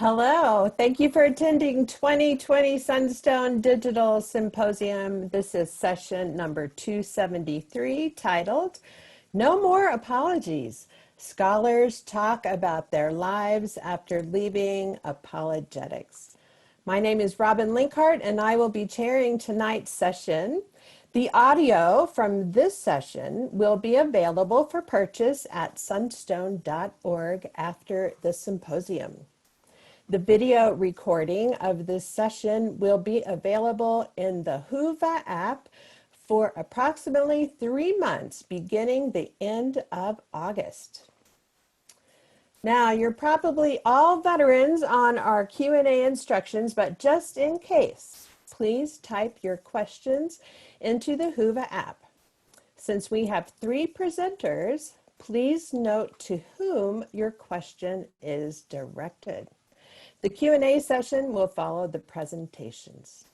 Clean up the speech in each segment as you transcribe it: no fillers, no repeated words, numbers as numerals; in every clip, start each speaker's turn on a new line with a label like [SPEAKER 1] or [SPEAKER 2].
[SPEAKER 1] Hello, thank you for attending 2020 Sunstone Digital Symposium. This is session number 273 titled, No More Apologies. Scholars talk about their lives after leaving apologetics. My name is Robin Linkhart and I will be chairing tonight's session. The audio from this session will be available for purchase at sunstone.org after the symposium. The video recording of this session will be available in the Whova app for approximately 3 months, beginning the end of August. Now, you're probably all veterans on our Q&A instructions, but just in case, please type your questions into the Whova app. Since we have 3 presenters, please note to whom your question is directed. The Q&A session will follow the presentations.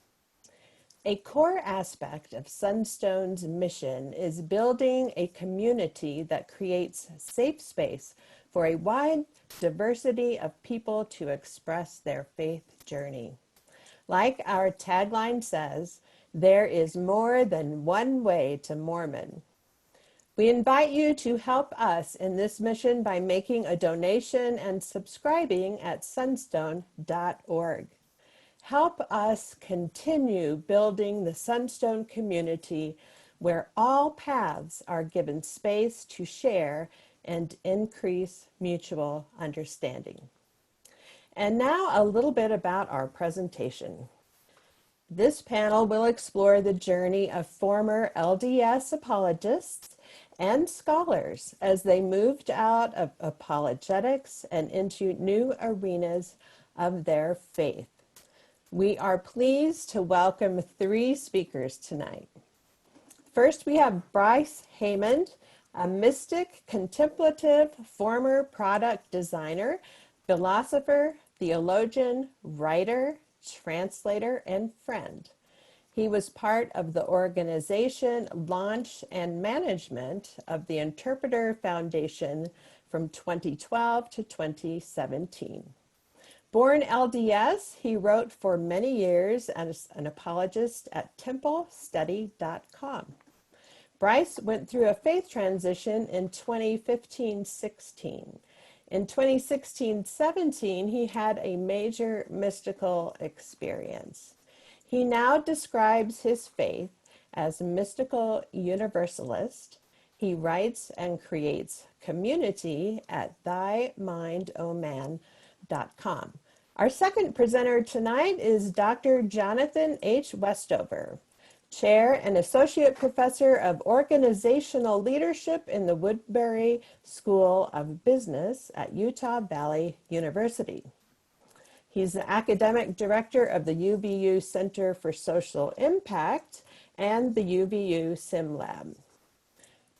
[SPEAKER 1] A core aspect of Sunstone's mission is building a community that creates safe space for a wide diversity of people to express their faith journey. Like our tagline says, there is more than one way to Mormon. We invite you to help us in this mission by making a donation and subscribing at sunstone.org. Help us continue building the Sunstone community where all paths are given space to share and increase mutual understanding. And now a little bit about our presentation. This panel will explore the journey of former LDS apologists and scholars as they moved out of apologetics and into new arenas of their faith. We are pleased to welcome 3 speakers tonight. First, we have Bryce Haymond, a mystic, contemplative, former product designer, philosopher, theologian, writer, translator, and friend. He was part of the organization, launch, and management of the Interpreter Foundation from 2012 to 2017. Born LDS, he wrote for many years as an apologist at templestudy.com. Bryce went through a faith transition in 2015-16. In 2016-17, he had a major mystical experience. He now describes his faith as mystical universalist. He writes and creates community at thymindoman.com. Our second presenter tonight is Dr. Jonathan H. Westover, Chair and Associate Professor of Organizational Leadership in the Woodbury School of Business at Utah Valley University. He's the academic director of the UVU Center for Social Impact and the UVU Sim Lab.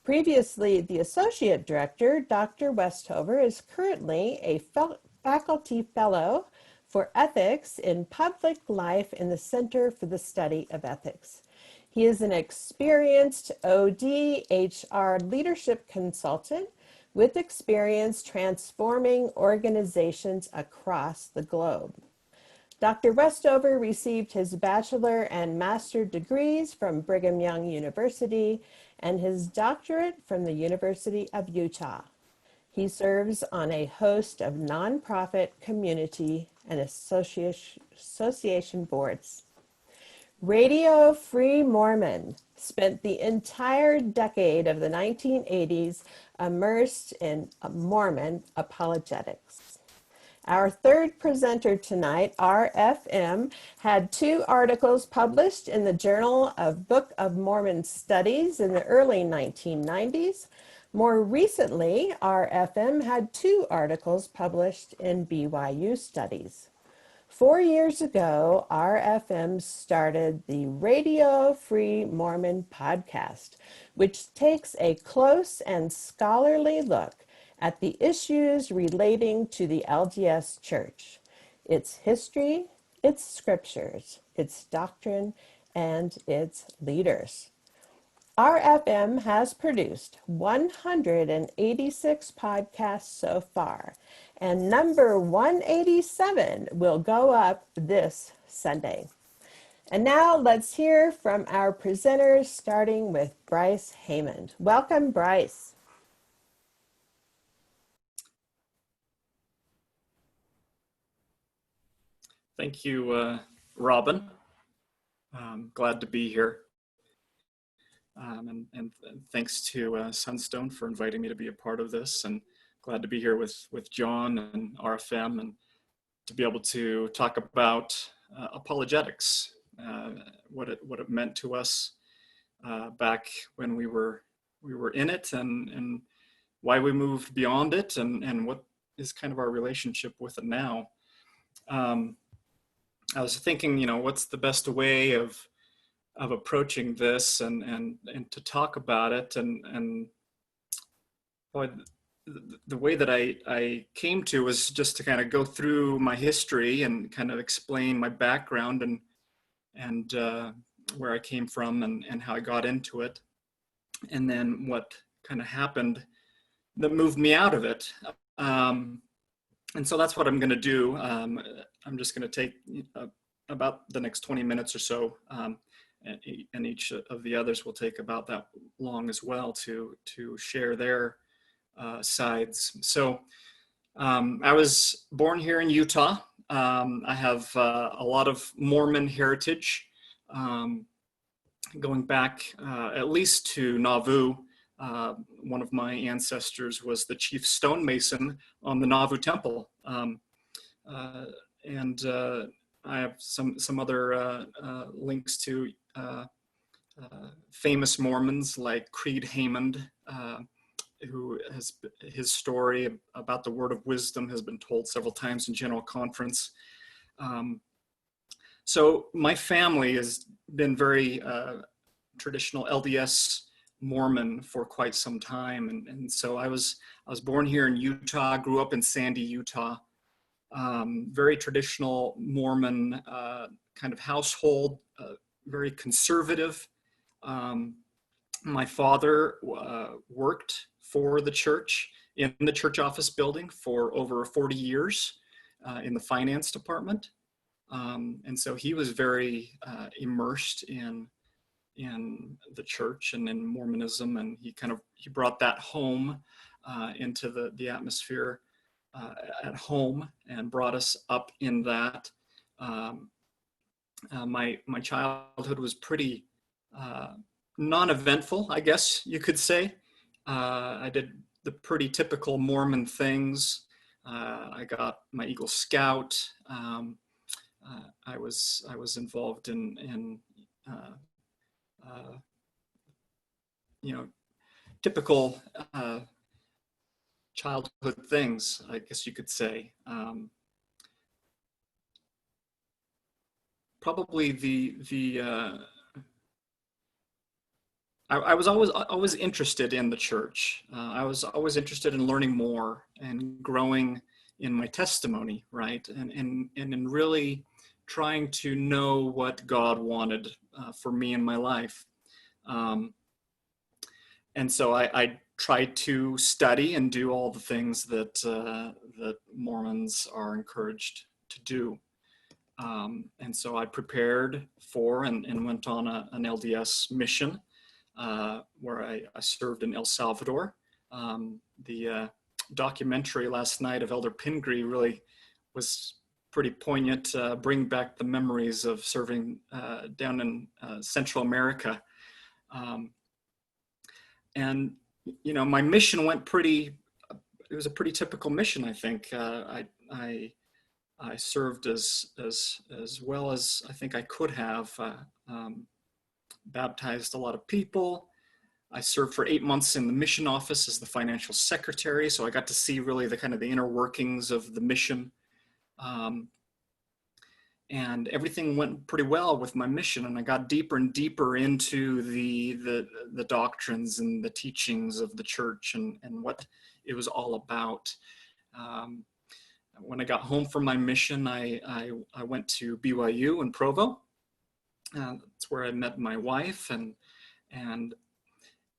[SPEAKER 1] Previously the associate director, Dr. Westover is currently a faculty fellow for ethics in public life in the Center for the Study of Ethics. He is an experienced OD/HR leadership consultant with experience transforming organizations across the globe. Dr. Westover received his bachelor and master degrees from Brigham Young University and his doctorate from the University of Utah. He serves on a host of nonprofit, community, and association boards. Radio Free Mormon spent the entire decade of the 1980s immersed in Mormon apologetics. Our third presenter tonight, RFM, had 2 articles published in the Journal of Book of Mormon Studies in the early 1990s. More recently, RFM had 2 articles published in BYU Studies. 4 years ago, RFM started the Radio Free Mormon podcast, which takes a close and scholarly look at the issues relating to the LDS Church, its history, its scriptures, its doctrine, and its leaders. RFM has produced 186 podcasts so far, and number 187 will go up this Sunday. And now let's hear from our presenters, starting with Bryce Haymond. Welcome, Bryce.
[SPEAKER 2] Thank you, Robin. I'm glad to be here. And thanks to Sunstone for inviting me to be a part of this, and glad to be here with John and RFM and to be able to talk about apologetics, what it meant to us back when we were in it, and why we moved beyond it, and what is kind of our relationship with it now. I was thinking, what's the best way of approaching this and to talk about it, and boy, the way that I came to was just to kind of go through my history and kind of explain my background and where I came from and how I got into it, and then what kind of happened that moved me out of it. And so that's what I'm going to do. I'm just going to take about the next 20 minutes or so, and each of the others will take about that long as well to share their sides. So I was born here in Utah. I have a lot of Mormon heritage, going back at least to Nauvoo. One of my ancestors was the chief stonemason on the Nauvoo temple. And I have some other links to famous Mormons like Creed Haymond, who has his story about the word of wisdom has been told several times in General Conference. So my family has been very traditional LDS Mormon for quite some time, and so I was born here in Utah, grew up in Sandy, Utah. Very traditional Mormon kind of household, very conservative. My father worked for the church in the church office building for over 40 years in the finance department. And so he was very immersed in the church and in Mormonism, and he brought that home into the atmosphere at home and brought us up in that. My childhood was pretty non-eventful, I guess you could say. I did the pretty typical Mormon things. I got my Eagle Scout. I was involved in typical childhood things, I guess you could say. Probably I was always interested in the church. I was always interested in learning more and growing in my testimony, right? And in really trying to know what God wanted for me in my life. And so I tried to study and do all the things that Mormons are encouraged to do. And so I prepared for and went on an LDS mission where I served in El Salvador. The documentary last night of Elder Pingree really was pretty poignant, bring back the memories of serving down in Central America. And, my mission went it was a pretty typical mission, I think. I served as well as I think I could have, baptized a lot of people. I served for 8 months in the mission office as the financial secretary, so I got to see really the inner workings of the mission. And everything went pretty well with my mission, and I got deeper and deeper into the doctrines and the teachings of the church and what it was all about. When I got home from my mission, I went to BYU in Provo. That's where I met my wife, and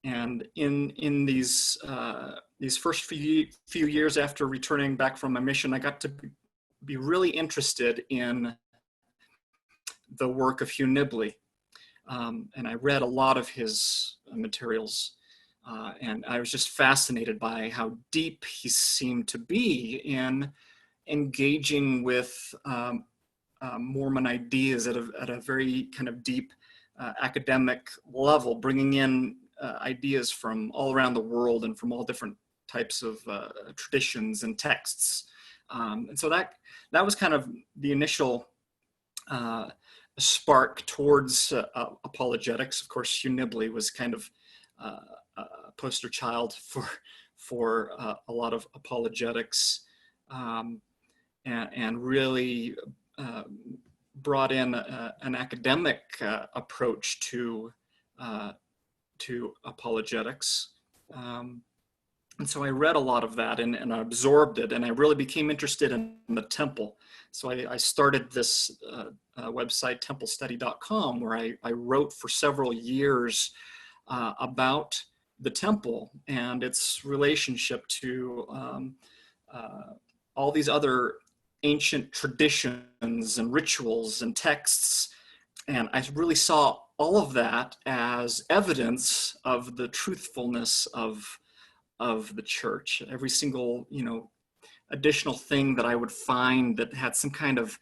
[SPEAKER 2] in these these first few years after returning back from my mission, I got to be really interested in the work of Hugh Nibley. And I read a lot of his materials, and I was just fascinated by how deep he seemed to be in engaging with Mormon ideas at a very kind of deep academic level, bringing in ideas from all around the world and from all different types of traditions and texts. And so that was kind of the initial spark towards apologetics. Of course, Hugh Nibley was kind of a poster child for a lot of apologetics, and really brought in an academic approach to apologetics. And so I read a lot of that and I absorbed it, and I really became interested in the temple. So I started this website, templestudy.com, where I wrote for several years about the temple and its relationship to all these other ancient traditions and rituals and texts. And I really saw all of that as evidence of the truthfulness of the church. Every single, additional thing that I would find that had some kind of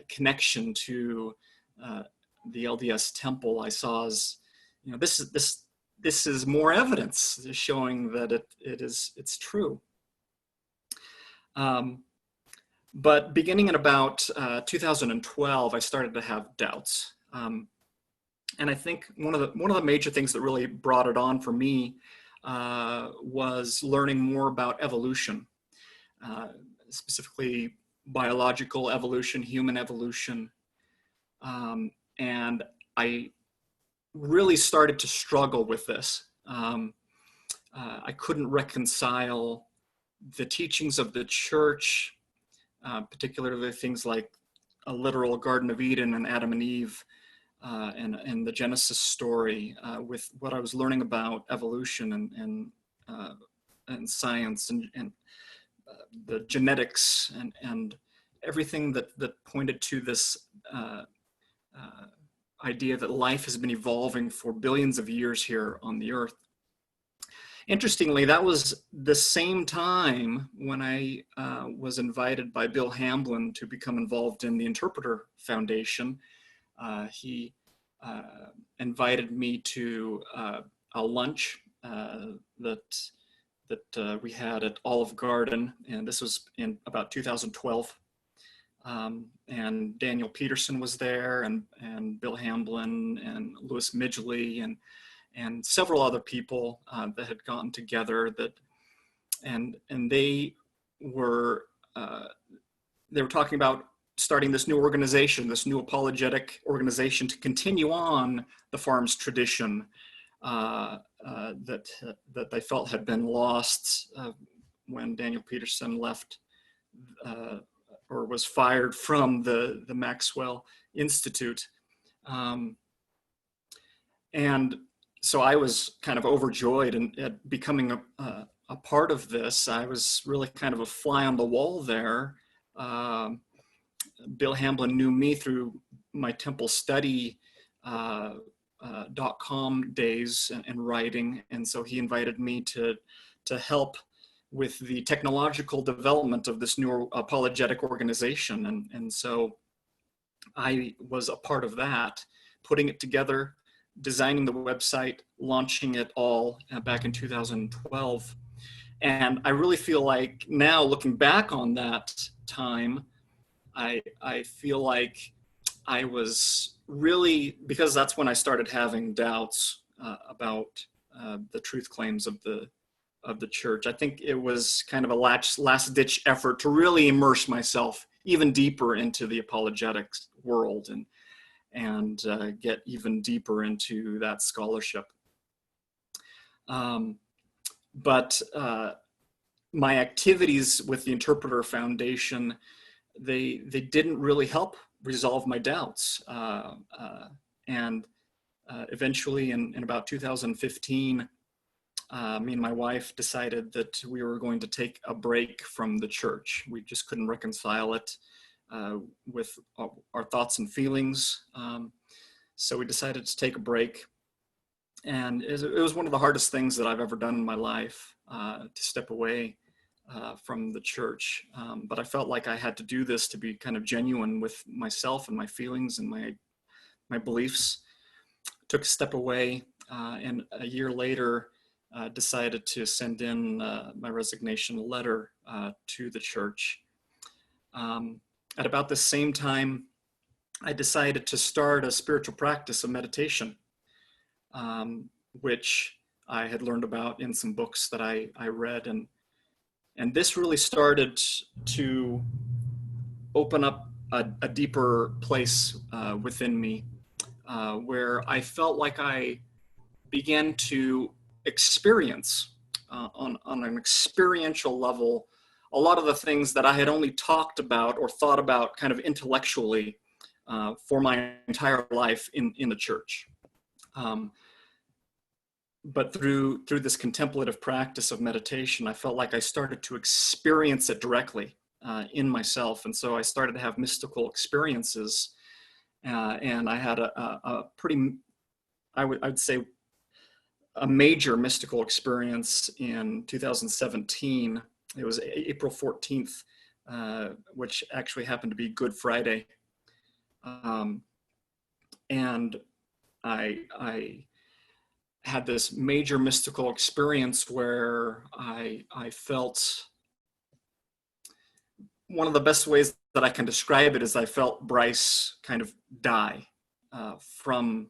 [SPEAKER 2] connection to the LDS temple, I saw as, this is more evidence showing that it's true. But beginning in about 2012, I started to have doubts. And I think one of the major things that really brought it on for me was learning more about evolution, specifically biological evolution, human evolution. And I really started to struggle with this. I couldn't reconcile the teachings of the church, particularly things like a literal Garden of Eden and Adam and Eve, and the Genesis story, with what I was learning about evolution and science and the genetics and everything that pointed to this idea that life has been evolving for billions of years here on the earth. Interestingly, that was the same time when I was invited by Bill Hamblin to become involved in the Interpreter Foundation. He invited me to a lunch that we had at Olive Garden, and this was in about 2012. And Daniel Peterson was there, and Bill Hamblin, and Louis Midgley, and several other people that had gotten together. And they were talking about starting this new organization, this new apologetic organization, to continue on the farm's tradition that they felt had been lost when Daniel Peterson left or was fired from the Maxwell Institute. And so I was kind of overjoyed at becoming a part of this. I was really kind of a fly on the wall there. Bill Hamblin knew me through my templestudy.com days and writing, and so he invited me to help with the technological development of this new apologetic organization, and so I was a part of that, putting it together, designing the website, launching it all back in 2012. And I really feel like now, looking back on that time, I feel like I was really, because that's when I started having doubts about the truth claims of the church. I think it was kind of a last ditch effort to really immerse myself even deeper into the apologetics world and get even deeper into that scholarship. But my activities with the Interpreter Foundation, they didn't really help resolve my doubts. And eventually in about 2015, me and my wife decided that we were going to take a break from the church. We just couldn't reconcile it with our thoughts and feelings. So we decided to take a break. And it was one of the hardest things that I've ever done in my life, to step away from the church. But I felt like I had to do this to be kind of genuine with myself and my feelings and my beliefs. Took a step away, and a year later decided to send in my resignation letter to the church. At about the same time, I decided to start a spiritual practice of meditation, which I had learned about in some books that I read. And this really started to open up a deeper place within me, where I felt like I began to experience on an experiential level a lot of the things that I had only talked about or thought about kind of intellectually for my entire life in the church. But through this contemplative practice of meditation, I felt like I started to experience it directly in myself. And so I started to have mystical experiences. And I had a pretty, I'd say, a major mystical experience in 2017. It was April 14th, which actually happened to be Good Friday. And I had this major mystical experience where I felt, one of the best ways that I can describe it is I felt Bryce kind of die from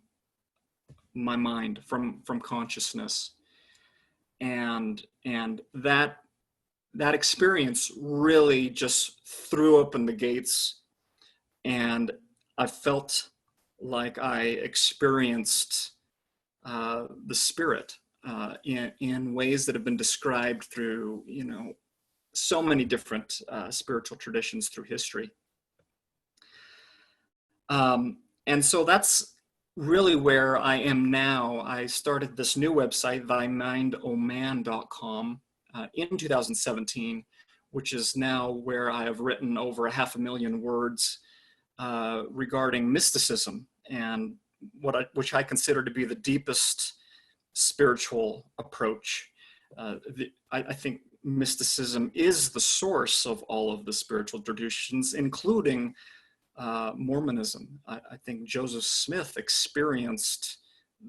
[SPEAKER 2] my mind, from consciousness. And that experience really just threw open the gates, and I felt like I experienced the Spirit in ways that have been described through, so many different spiritual traditions through history. And so that's really where I am now. I started this new website, thymindoman.com, in 2017, which is now where I have written over 500,000 words regarding mysticism, and which I consider to be the deepest spiritual approach. I think mysticism is the source of all of the spiritual traditions, including Mormonism. I think Joseph Smith experienced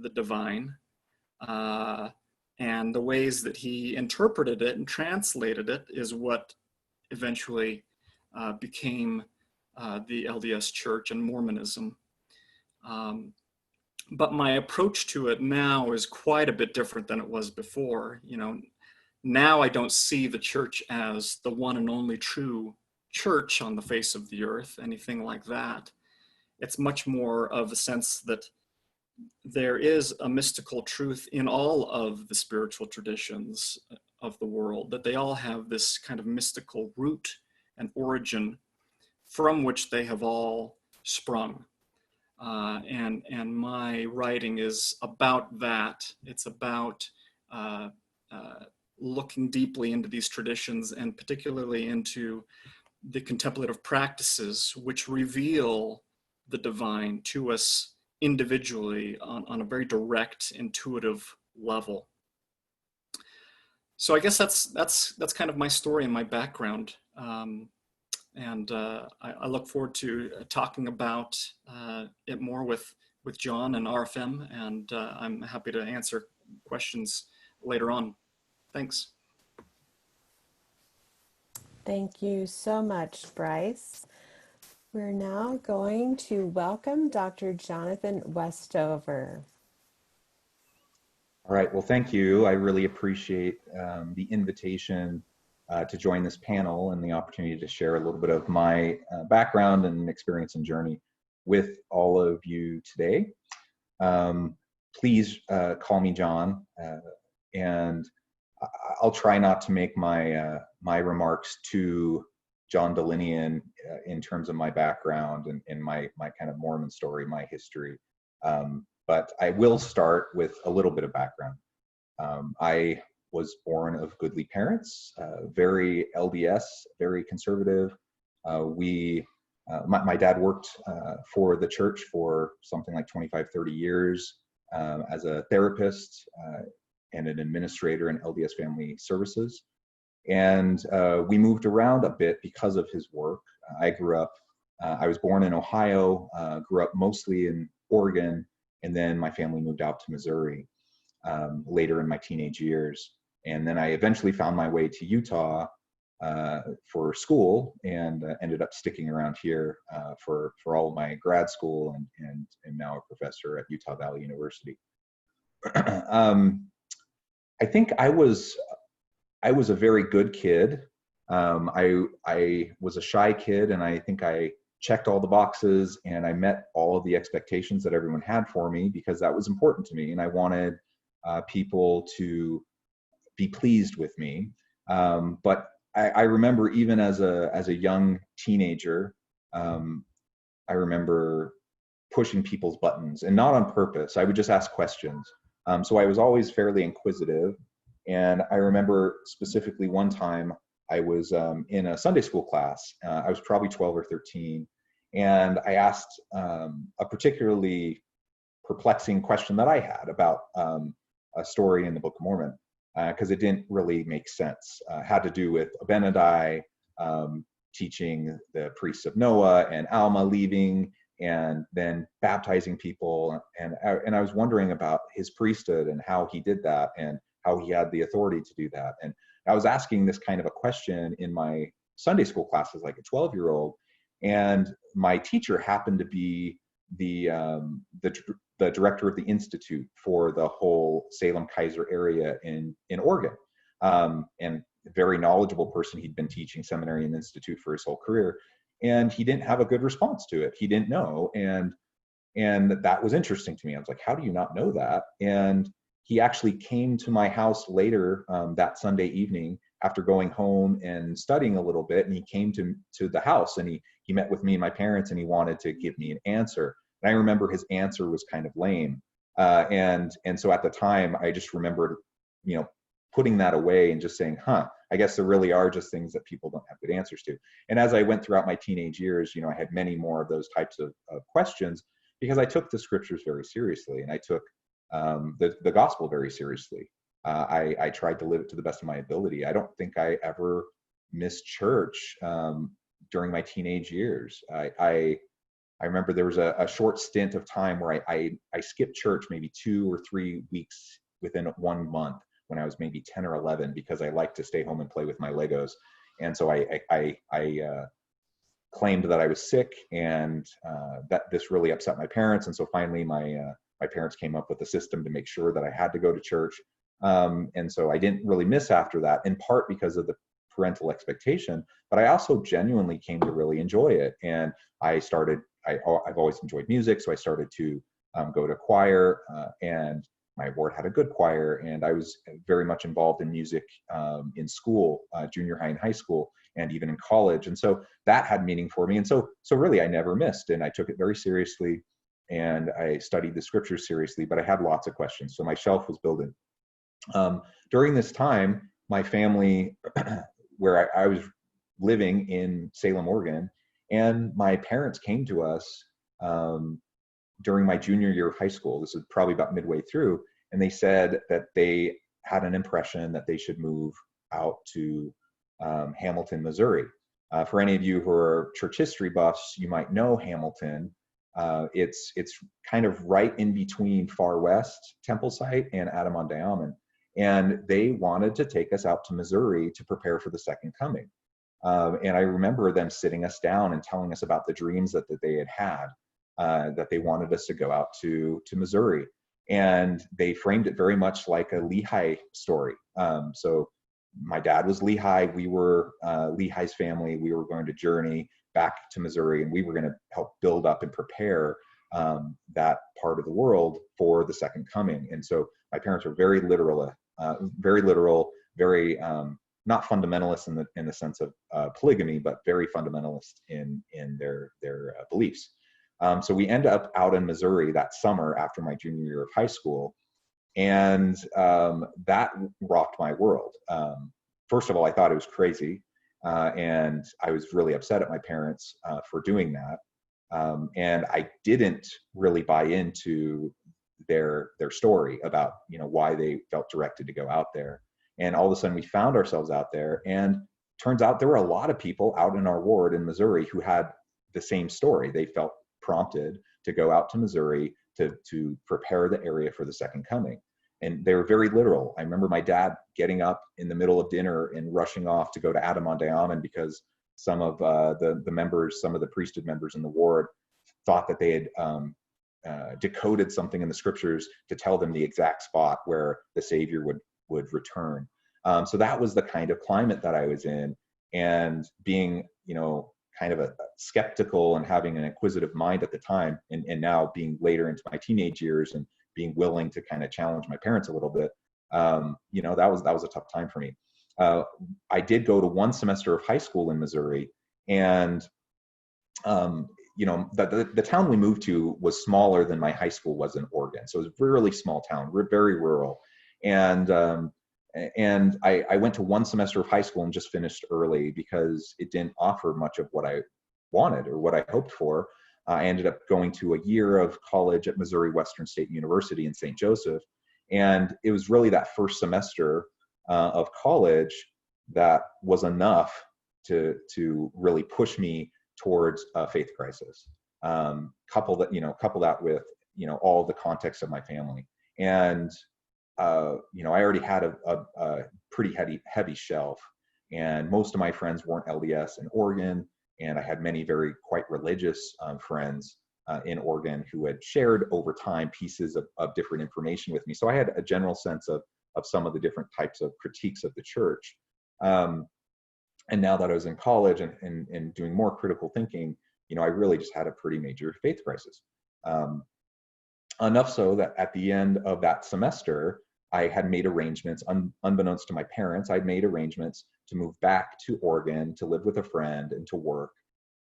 [SPEAKER 2] the divine, and the ways that he interpreted it and translated it is what eventually became the LDS Church and Mormonism. But my approach to it now is quite a bit different than it was before. Now I don't see the church as the one and only true church on the face of the earth, anything like that. It's much more of a sense that there is a mystical truth in all of the spiritual traditions of the world, that they all have this kind of mystical root and origin from which they have all sprung. And my writing is about that. It's about looking deeply into these traditions, and particularly into the contemplative practices which reveal the divine to us individually on a very direct, intuitive level. So I guess that's kind of my story and my background. And I look forward to talking about it more with John and RFM, and I'm happy to answer questions later on. Thanks.
[SPEAKER 1] Thank you so much, Bryce. We're now going to welcome Dr. Jonathan Westover.
[SPEAKER 3] All right, well, thank you. I really appreciate the invitation to join this panel and the opportunity to share a little bit of my background and experience and journey with all of you today. Please call me John, and I'll try not to make my my remarks too John Delinian in terms of my background and my kind of Mormon story, my history. But I will start with a little bit of background. I was born of goodly parents, very LDS, very conservative. My dad worked for the church for something like 25, 30 years as a therapist and an administrator in LDS Family Services. And we moved around a bit because of his work. I was born in Ohio, grew up mostly in Oregon, and then my family moved out to Missouri later in my teenage years. And then I eventually found my way to Utah for school, and ended up sticking around here for all of my grad school, and now a professor at Utah Valley University. I think I was a very good kid. I was a shy kid, and I think I checked all the boxes, and I met all of the expectations that everyone had for me, because that was important to me, and I wanted people to be pleased with me. But I remember, even as a young teenager, I remember pushing people's buttons, and not on purpose. I would just ask questions. So I was always fairly inquisitive. And I remember specifically one time I was in a Sunday school class. I was probably 12 or 13. And I asked a particularly perplexing question that I had about a story in the Book of Mormon, because it didn't really make sense. It had to do with Abinadi teaching the priests of Noah, and Alma leaving and then baptizing people. And I was wondering about his priesthood and how he did that, and how he had the authority to do that. And I was asking this kind of a question in my Sunday school classes, like a 12-year-old, and my teacher happened to be the director of the institute for the whole Salem-Keizer area in Oregon, and a very knowledgeable person. He'd been teaching seminary and institute for his whole career, and he didn't have a good response to it. He didn't know, and that was interesting to me. I was like, how do you not know that? And he actually came to my house later that Sunday evening after going home and studying a little bit, and he came to the house, and he met with me and my parents, and he wanted to give me an answer. And I remember his answer was kind of lame, and so at the time I just remembered, putting that away and just saying, I guess there really are just things that people don't have good answers to. And as I went throughout my teenage years, I had many more of those types of questions, because I took the scriptures very seriously, and I took the gospel very seriously. I tried to live it to the best of my ability. I don't think I ever missed church during my teenage years. I remember there was a short stint of time where I skipped church maybe 2 or 3 weeks within 1 month, when I was maybe 10 or 11, because I liked to stay home and play with my Legos. And so I claimed that I was sick, and that this really upset my parents. And so finally my parents came up with a system to make sure that I had to go to church. And so I didn't really miss after that, in part because of the parental expectation, but I also genuinely came to really enjoy it. And I've always enjoyed music, so I started to go to choir, and my ward had a good choir, and I was very much involved in music in school, junior high and high school, and even in college. And so that had meaning for me. And so really I never missed, and I took it very seriously, and I studied the scriptures seriously, but I had lots of questions. So my shelf was building. During this time, my family, where I was living in Salem, Oregon, and my parents came to us during my junior year of high school. This is probably about midway through, and they said that they had an impression that they should move out to Hamilton, Missouri. For any of you who are church history buffs, you might know Hamilton. It's kind of right in between Far West Temple Site and Adam-on-Diamond. And they wanted to take us out to Missouri to prepare for the second coming. And I remember them sitting us down and telling us about the dreams that they had, that they wanted us to go out to Missouri. And they framed it very much like a Lehi story. So my dad was Lehi. We were Lehi's family. We were going to journey back to Missouri, and we were going to help build up and prepare that part of the world for the second coming. And so my parents were very literal, very not fundamentalist in the sense of polygamy, but very fundamentalist in their beliefs. So we end up out in Missouri that summer after my junior year of high school, And that rocked my world. First of all, I thought it was crazy. And I was really upset at my parents for doing that. And I didn't really buy into their story about, you know, why they felt directed to go out there. And all of a sudden we found ourselves out there, and turns out there were a lot of people out in our ward in Missouri who had the same story. They felt prompted to go out to Missouri to prepare the area for the second coming. And they were very literal. I remember my dad getting up in the middle of dinner and rushing off to go to Adamonte because some of the members, some of the priesthood members in the ward thought that they had decoded something in the scriptures to tell them the exact spot where the Savior would return. So that was the kind of climate that I was in, and being, you know, kind of a skeptical and having an inquisitive mind at the time, and now being later into my teenage years and being willing to kind of challenge my parents a little bit, you know, that was a tough time for me. I did go to one semester of high school in Missouri, and you know, the town we moved to was smaller than my high school was in Oregon. So it was a really small town, very rural. And I went to one semester of high school and just finished early because it didn't offer much of what I wanted or what I hoped for. I ended up going to a year of college at Missouri Western State University in St. Joseph. And it was really that first semester of college that was enough to really push me towards a faith crisis. Couple that with, you know, all the context of my family. And you know, I already had a pretty heavy shelf, and most of my friends weren't LDS in Oregon, and I had many quite religious friends in Oregon who had shared over time pieces of different information with me. So I had a general sense of some of the different types of critiques of the church. And now that I was in college and doing more critical thinking, you know, I really just had a pretty major faith crisis. Enough so that at the end of that semester, I had made arrangements, unbeknownst to my parents, I'd made arrangements to move back to Oregon to live with a friend and to work.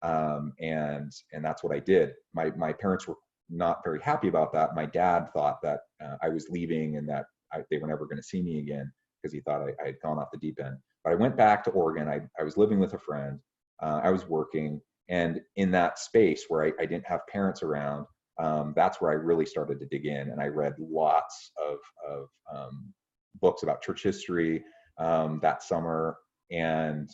[SPEAKER 3] And that's what I did. My parents were not very happy about that. My dad thought that I was leaving and that they were never going to see me again because he thought I had gone off the deep end. But I went back to Oregon. I was living with a friend. I was working. And in that space where I didn't have parents around, that's where I really started to dig in. And I read lots of books about church history that summer, and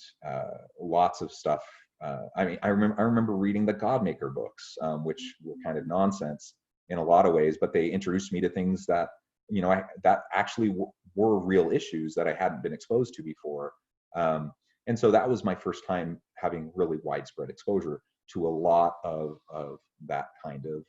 [SPEAKER 3] lots of stuff. I mean, I remember reading the Godmaker books, which were kind of nonsense in a lot of ways, but they introduced me to things that, you know, that actually were real issues that I hadn't been exposed to before. And so that was my first time having really widespread exposure to a lot of that kind of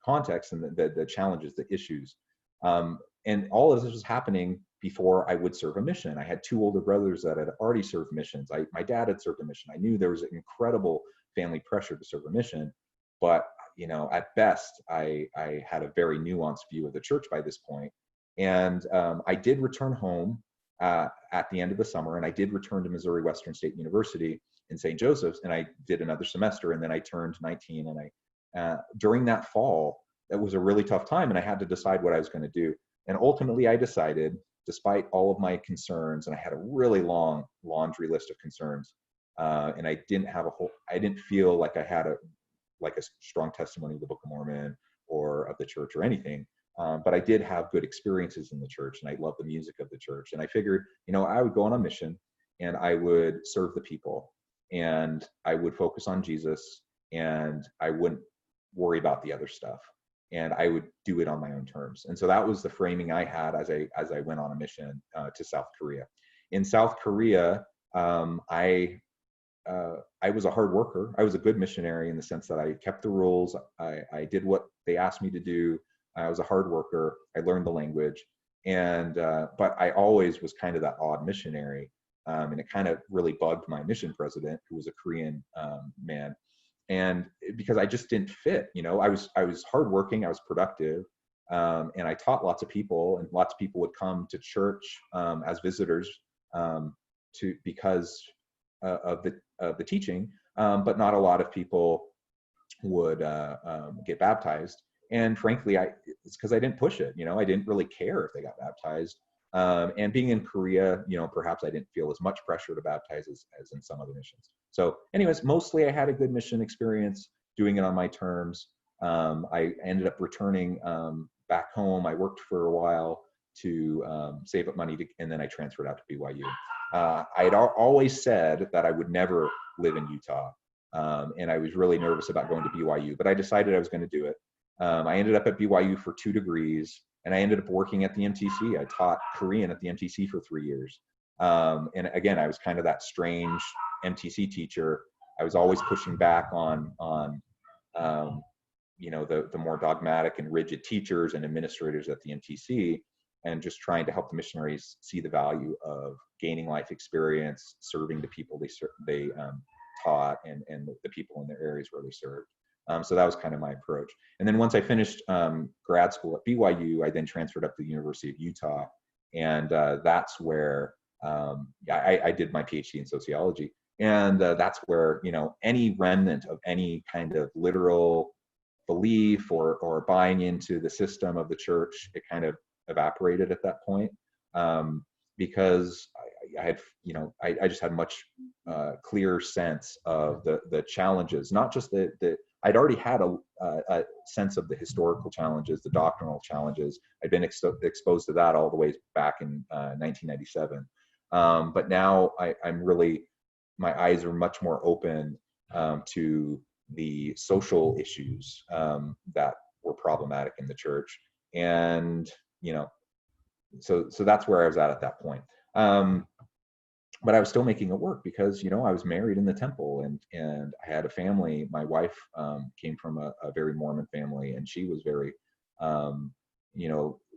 [SPEAKER 3] context and the challenges, the issues. And all of this was happening before I would serve a mission. I had two older brothers that had already served missions. My dad had served a mission. I knew there was incredible family pressure to serve a mission, but, you know, at best, I had a very nuanced view of the church by this point. And I did return home at the end of the summer, and I did return to Missouri Western State University in St. Joseph's, and I did another semester, and then I turned 19, and during that fall, it was a really tough time, and I had to decide what I was going to do. And ultimately, I decided, despite all of my concerns, and I had a really long laundry list of concerns, and I didn't feel like I had a strong testimony of the Book of Mormon or of the church or anything. But I did have good experiences in the church, and I loved the music of the church. And I figured, you know, I would go on a mission, and I would serve the people, and I would focus on Jesus, and I wouldn't worry about the other stuff, and I would do it on my own terms. And so that was the framing I had as I went on a mission to South Korea. In South Korea, I was a hard worker. I was a good missionary in the sense that I kept the rules. I did what they asked me to do. I was a hard worker. I learned the language, and but I always was kind of that odd missionary, and it kind of really bugged my mission president, who was a Korean man, and because I just didn't fit. You know, I was hardworking. I was productive, and I taught lots of people, and lots of people would come to church as visitors because of the teaching, but not a lot of people would get baptized. And frankly, it's because I didn't push it. I didn't really care if they got baptized. And being in Korea, perhaps I didn't feel as much pressure to baptize as in some other missions. So anyways, mostly I had a good mission experience doing it on my terms. I ended up returning back home. I worked for a while to save up money, and then I transferred out to BYU. I had always said that I would never live in Utah. And I was really nervous about going to BYU, but I decided I was going to do it. I ended up at BYU for 2 degrees, and I ended up working at the MTC. I taught Korean at the MTC for 3 years. And again, I was kind of that strange MTC teacher. I was always pushing back on the more dogmatic and rigid teachers and administrators at the MTC, and just trying to help the missionaries see the value of gaining life experience, serving the people they taught, and the people in their areas where they served. So that was kind of my approach. And then once I finished grad school at BYU, I then transferred up to the University of Utah. And that's where I did my PhD in sociology. And that's where, any remnant of any kind of literal belief or buying into the system of the church, it kind of evaporated at that point. Because I had, I just had much clearer sense of the challenges, not just I'd already had a sense of the historical challenges, the doctrinal challenges. I'd been exposed to that all the way back in 1997. But now I'm really, my eyes are much more open to the social issues that were problematic in the church. And, so that's where I was at that point. But I was still making it work because, I was married in the temple, and I had a family. My wife came from a very Mormon family, and she was very,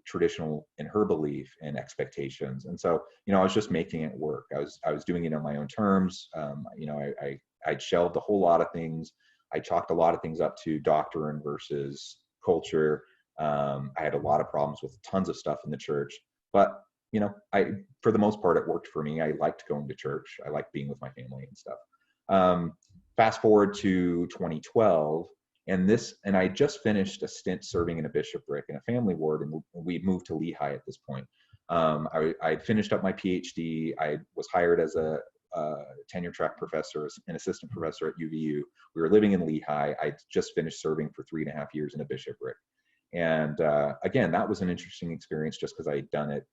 [SPEAKER 3] traditional in her belief and expectations. And so, I was just making it work. I was doing it on my own terms. I'd shelved a whole lot of things. I chalked a lot of things up to doctrine versus culture. I had a lot of problems with tons of stuff in the church, but for the most part, it worked for me. I liked going to church. I liked being with my family and stuff. Fast forward to 2012, and I just finished a stint serving in a bishopric in a family ward, and we moved to Lehigh at this point. I finished up my PhD. I was hired as a tenure track professor, an assistant professor at UVU. We were living in Lehigh. I just finished serving for 3.5 years in a bishopric. And again, that was an interesting experience just because I had done it,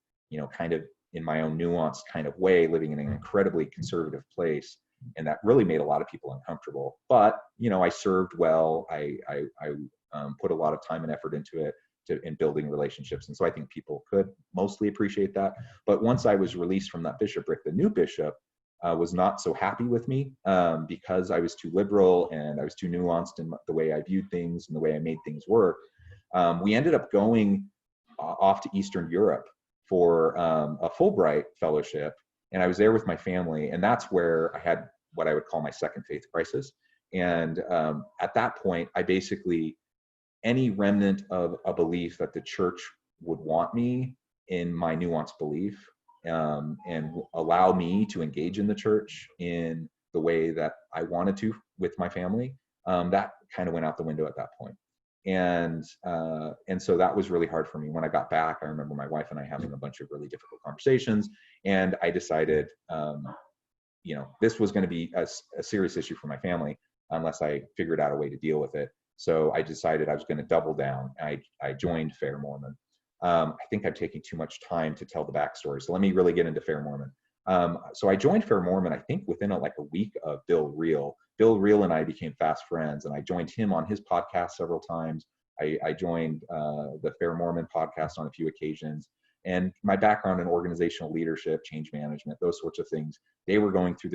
[SPEAKER 3] kind of in my own nuanced kind of way, living in an incredibly conservative place. And that really made a lot of people uncomfortable. But, I served well. I put a lot of time and effort into it, in building relationships. And so I think people could mostly appreciate that. But once I was released from that bishopric, the new bishop was not so happy with me because I was too liberal and I was too nuanced in the way I viewed things and the way I made things work. We ended up going off to Eastern Europe for a Fulbright fellowship, and I was there with my family, and that's where I had what I would call my second faith crisis. And at that point, I basically, any remnant of a belief that the church would want me in my nuanced belief and allow me to engage in the church in the way that I wanted to with my family, that kind of went out the window at that point. And so that was really hard for me. When I got back, I remember my wife and I having a bunch of really difficult conversations, and I decided, this was going to be a serious issue for my family unless I figured out a way to deal with it. So I decided I was going to double down. I joined Fair Mormon. I think I'm taking too much time to tell the backstory, so let me really get into Fair Mormon. So I joined Fair Mormon, I think within a week of Bill Reel. Bill Reel and I became fast friends, and I joined him on his podcast several times. I joined the Fair Mormon podcast on a few occasions. And my background in organizational leadership, change management, those sorts of things, they were going through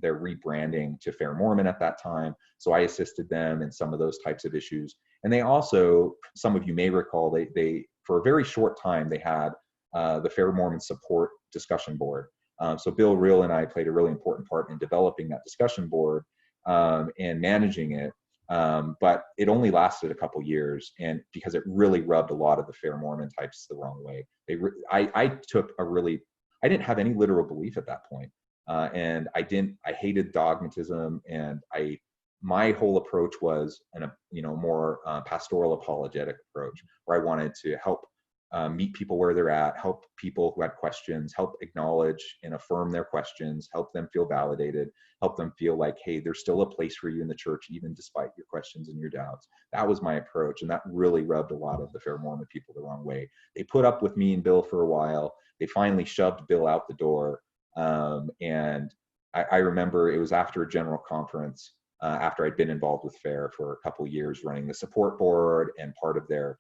[SPEAKER 3] their rebranding to Fair Mormon at that time. So I assisted them in some of those types of issues. And they also, some of you may recall, they for a very short time, they had the Fair Mormon Support Discussion Board. So Bill Reel and I played a really important part in developing that discussion board and managing it. But it only lasted a couple years, and because it really rubbed a lot of the Fair Mormon types the wrong way. I didn't have any literal belief at that point. And I hated dogmatism, and I my whole approach was more pastoral apologetic approach, where I wanted to help meet people where they're at, help people who had questions, help acknowledge and affirm their questions, help them feel validated, help them feel like, hey, there's still a place for you in the church, even despite your questions and your doubts. That was my approach, and that really rubbed a lot of the Fair Mormon people the wrong way. They put up with me and Bill for a while. They finally shoved Bill out the door, and I remember it was after a general conference, after I'd been involved with FAIR for a couple of years, running the support board and part of their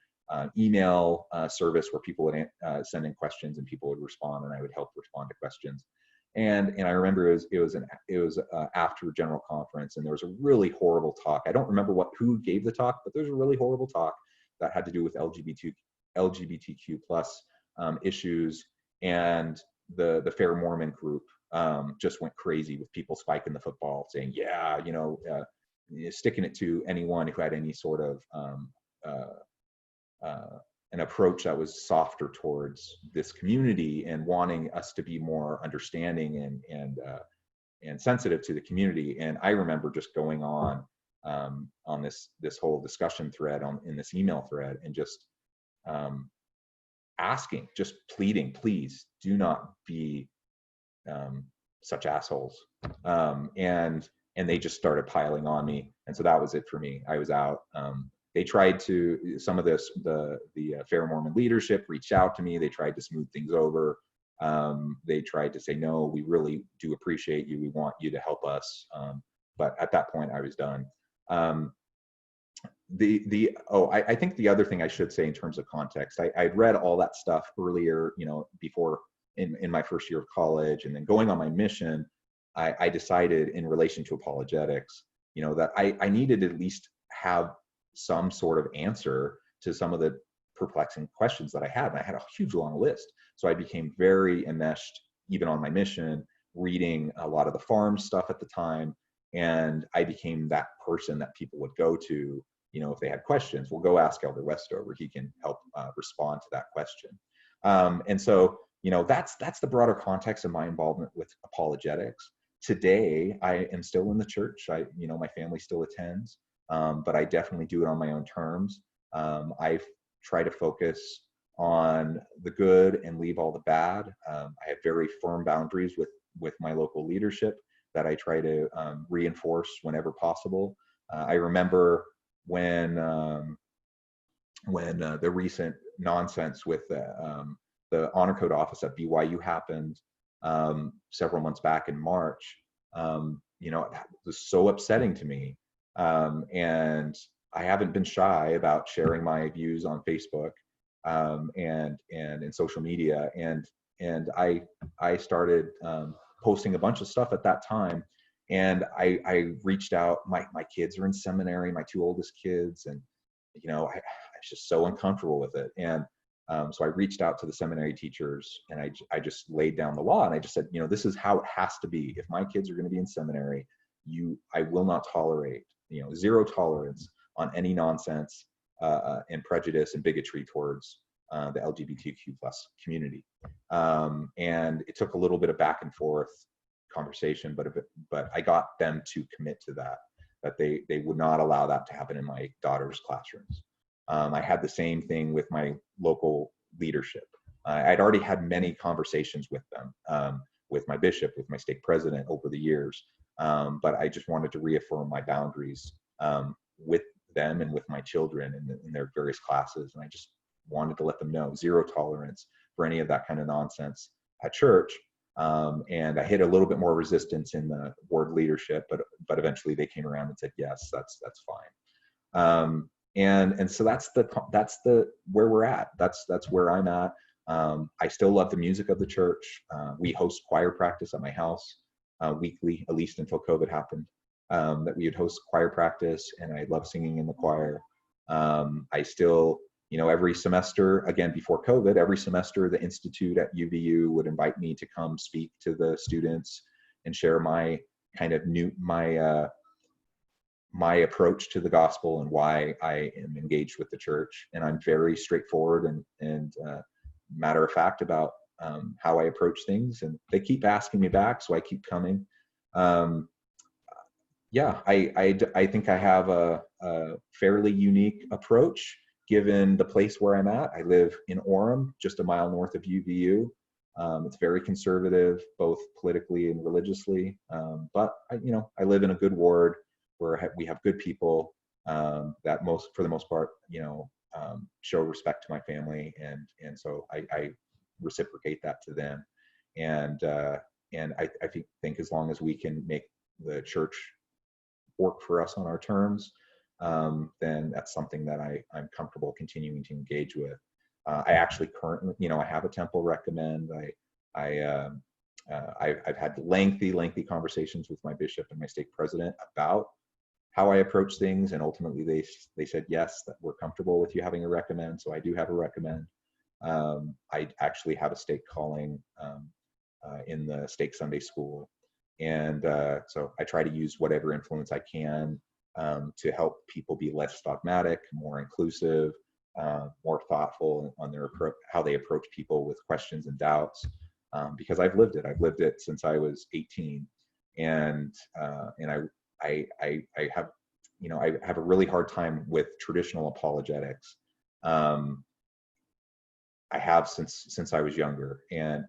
[SPEAKER 3] email service where people would send in questions and people would respond, and I would help respond to questions. And I remember it was after a general conference, and there was a really horrible talk. I don't remember who gave the talk, but there was a really horrible talk that had to do with LGBTQ plus issues, and the Fair Mormon group just went crazy with people spiking the football, saying, yeah, sticking it to anyone who had any sort of an approach that was softer towards this community and wanting us to be more understanding and sensitive to the community. And I remember just going on this whole discussion thread in this email thread and just asking, just pleading, please do not be such assholes. And they just started piling on me. And so that was it for me. I was out. They tried to, some of the Fair Mormon leadership reached out to me. They tried to smooth things over. They tried to say, no, we really do appreciate you. We want you to help us. But at that point I was done. I think the other thing I should say in terms of context, I'd read all that stuff earlier, before in my first year of college, and then going on my mission, I decided in relation to apologetics, that I needed to at least have some sort of answer to some of the perplexing questions that I had. And I had a huge long list. So I became very enmeshed, even on my mission, reading a lot of the farm stuff at the time. And I became that person that people would go to, if they had questions. Well, go ask Elder Westover. He can help respond to that question. And so, that's the broader context of my involvement with apologetics. Today, I am still in the church. My family still attends, but I definitely do it on my own terms. I try to focus on the good and leave all the bad. I have very firm boundaries with my local leadership that I try to reinforce whenever possible. I remember when the recent nonsense with the honor code office at BYU happened several months back in March. It was so upsetting to me, and I haven't been shy about sharing my views on Facebook and in social media, and I started posting a bunch of stuff at that time. And I reached out. My kids are in seminary, my two oldest kids, and I was just so uncomfortable with it. And so I reached out to the seminary teachers, and I just laid down the law, and I just said, this is how it has to be. If my kids are going to be in seminary, I will not tolerate, zero tolerance on any nonsense and prejudice and bigotry towards the LGBTQ plus community. And it took a little bit of back and forth conversation, but I got them to commit to that they would not allow that to happen in my daughter's classrooms. I had the same thing with my local leadership. I'd already had many conversations with them, with my bishop, with my stake president over the years, but I just wanted to reaffirm my boundaries with them and with my children in their various classes. And I just wanted to let them know zero tolerance for any of that kind of nonsense at church. And I hit a little bit more resistance in the board leadership, but eventually they came around and said, yes, that's fine. And so that's the where we're at. That's where I'm at. I still love the music of the church. We host choir practice at my house weekly, at least until COVID happened. That we would host choir practice, and I love singing in the choir. I still, every semester, again before COVID, every semester the Institute at UVU would invite me to come speak to the students and share my kind of my approach to the gospel and why I am engaged with the church. And I'm very straightforward and matter of fact about how I approach things. And they keep asking me back, so I keep coming. Yeah, I think I have a fairly unique approach given the place where I'm at. I live in Orem, just a mile north of UVU. It's very conservative, both politically and religiously. But I live in a good ward where we have good people that for the most part, show respect to my family, and so I reciprocate that to them. And I think as long as we can make the church work for us on our terms, then that's something that I'm comfortable continuing to engage with. I actually currently, I have a temple recommend. I've had lengthy conversations with my bishop and my stake president about how I approach things, and ultimately they said yes, that we're comfortable with you having a recommend. So I do have a recommend. I actually have a stake calling in the stake Sunday school. And so I try to use whatever influence I can to help people be less dogmatic, more inclusive, more thoughtful on their approach, how they approach people with questions and doubts. Because I've lived it. I've lived it since I was 18, and I have, I have a really hard time with traditional apologetics. I have since I was younger,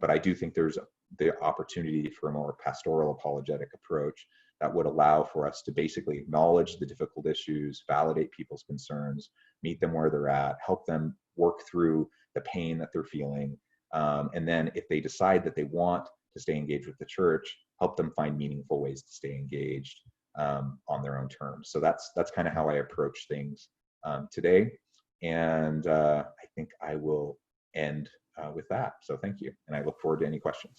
[SPEAKER 3] but I do think there's the opportunity for a more pastoral apologetic approach that would allow for us to basically acknowledge the difficult issues, validate people's concerns, meet them where they're at, help them work through the pain that they're feeling, and then if they decide that they want to stay engaged with the church, help them find meaningful ways to stay engaged on their own terms. So that's kind of how I approach things today, and I think I will end with that. So thank you, and I look forward to any questions.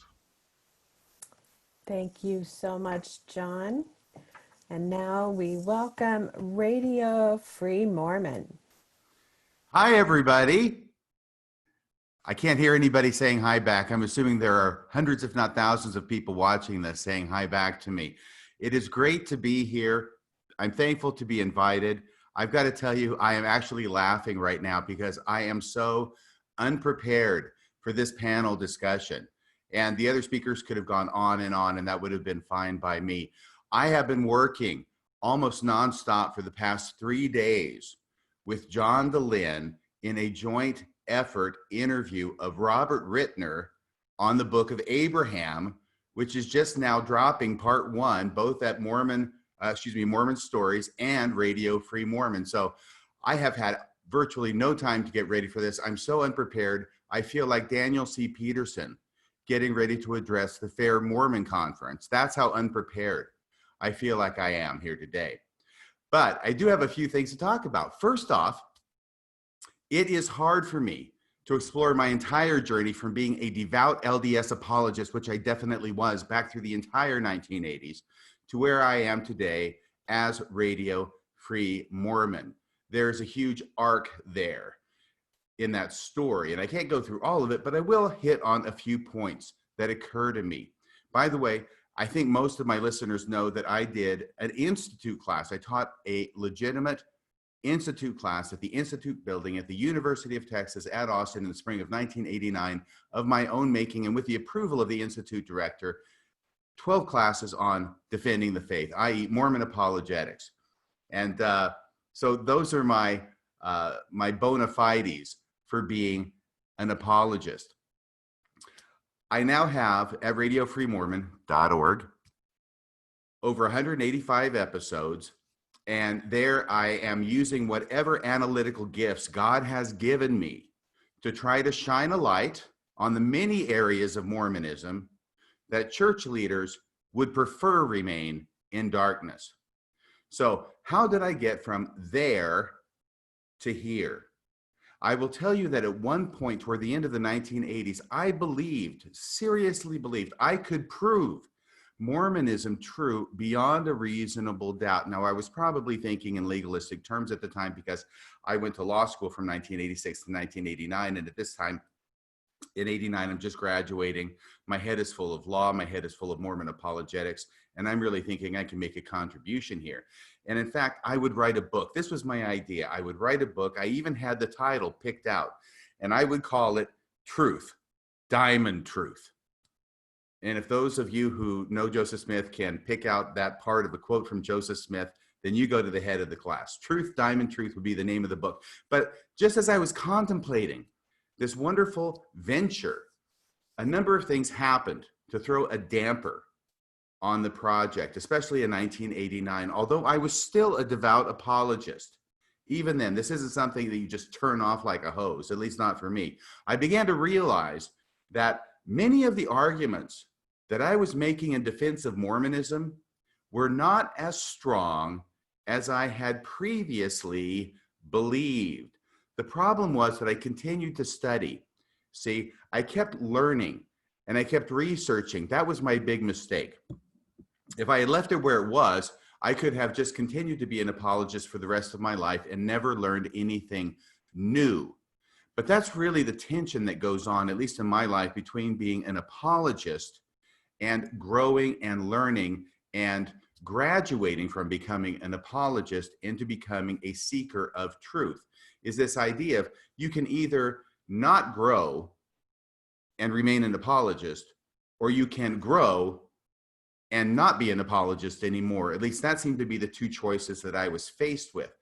[SPEAKER 1] Thank you so much, John. And now we welcome Radio Free Mormon.
[SPEAKER 4] Hi, everybody. I can't hear anybody saying hi back. I'm assuming there are hundreds, if not thousands, of people watching this saying hi back to me. It is great to be here. I'm thankful to be invited. I've got to tell you, I am actually laughing right now because I am so unprepared for this panel discussion. And the other speakers could have gone on, and that would have been fine by me. I have been working almost nonstop for the past 3 days with John DeLynn in a joint effort interview of Robert Rittner on the book of Abraham, which is just now dropping part 1, both at Mormon Stories and Radio Free Mormon. So I have had virtually no time to get ready for this. I'm so unprepared. I feel like Daniel C. Peterson getting ready to address the Fair Mormon Conference. That's how unprepared I feel like I am here today. But I do have a few things to talk about. First off, it is hard for me to explore my entire journey from being a devout LDS apologist, which I definitely was back through the entire 1980s, to where I am today as Radio Free Mormon. There's a huge arc there in that story, and I can't go through all of it, but I will hit on a few points that occur to me. By the way, I think most of my listeners know that I did an institute class. I taught a legitimate institute class at the Institute building at the University of Texas at Austin in the spring of 1989 of my own making, and with the approval of the Institute director, 12 classes on defending the faith, i.e. Mormon apologetics. And so those are my bona fides for being an apologist. I now have at radiofreemormon.org over 185 episodes, and there I am using whatever analytical gifts God has given me to try to shine a light on the many areas of Mormonism that church leaders would prefer remain in darkness. So how did I get from there to here? I will tell you that at one point toward the end of the 1980s, I seriously believed I could prove Mormonism true beyond a reasonable doubt. Now, I was probably thinking in legalistic terms at the time because I went to law school from 1986 to 1989. And at this time, in 89, I'm just graduating. My head is full of law. My head is full of Mormon apologetics. And I'm really thinking I can make a contribution here. And in fact, I would write a book. This was my idea. I would write a book. I even had the title picked out. And I would call it Truth, Diamond Truth. And if those of you who know Joseph Smith can pick out that part of the quote from Joseph Smith, then you go to the head of the class. Truth, Diamond Truth would be the name of the book. But just as I was contemplating this wonderful venture, a number of things happened to throw a damper on the project, especially in 1989. Although I was still a devout apologist, even then, this isn't something that you just turn off like a hose, at least not for me. I began to realize that many of the arguments that I was making in defense of Mormonism were not as strong as I had previously believed. The problem was that I continued to study. See, I kept learning and I kept researching. That was my big mistake. If I had left it where it was, I could have just continued to be an apologist for the rest of my life and never learned anything new. But that's really the tension that goes on, at least in my life, between being an apologist and growing and learning and graduating from becoming an apologist into becoming a seeker of truth, is this idea of you can either not grow and remain an apologist, or you can grow and not be an apologist anymore. At least that seemed to be the two choices that I was faced with.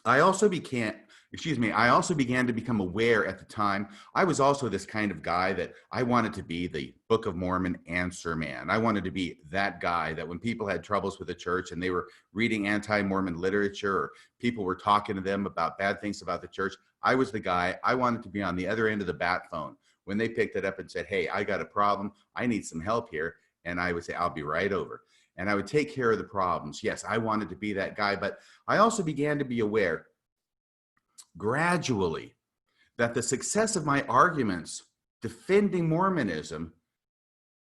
[SPEAKER 4] I also began to become aware at the time. I was also this kind of guy that I wanted to be the Book of Mormon answer man. I wanted to be that guy that when people had troubles with the church and they were reading anti-Mormon literature or people were talking to them about bad things about the church, I was the guy. I wanted to be on the other end of the bat phone when they picked it up and said, hey, I got a problem. I need some help here. And I would say, I'll be right over. And I would take care of the problems. Yes, I wanted to be that guy, but I also began to be aware gradually that the success of my arguments defending Mormonism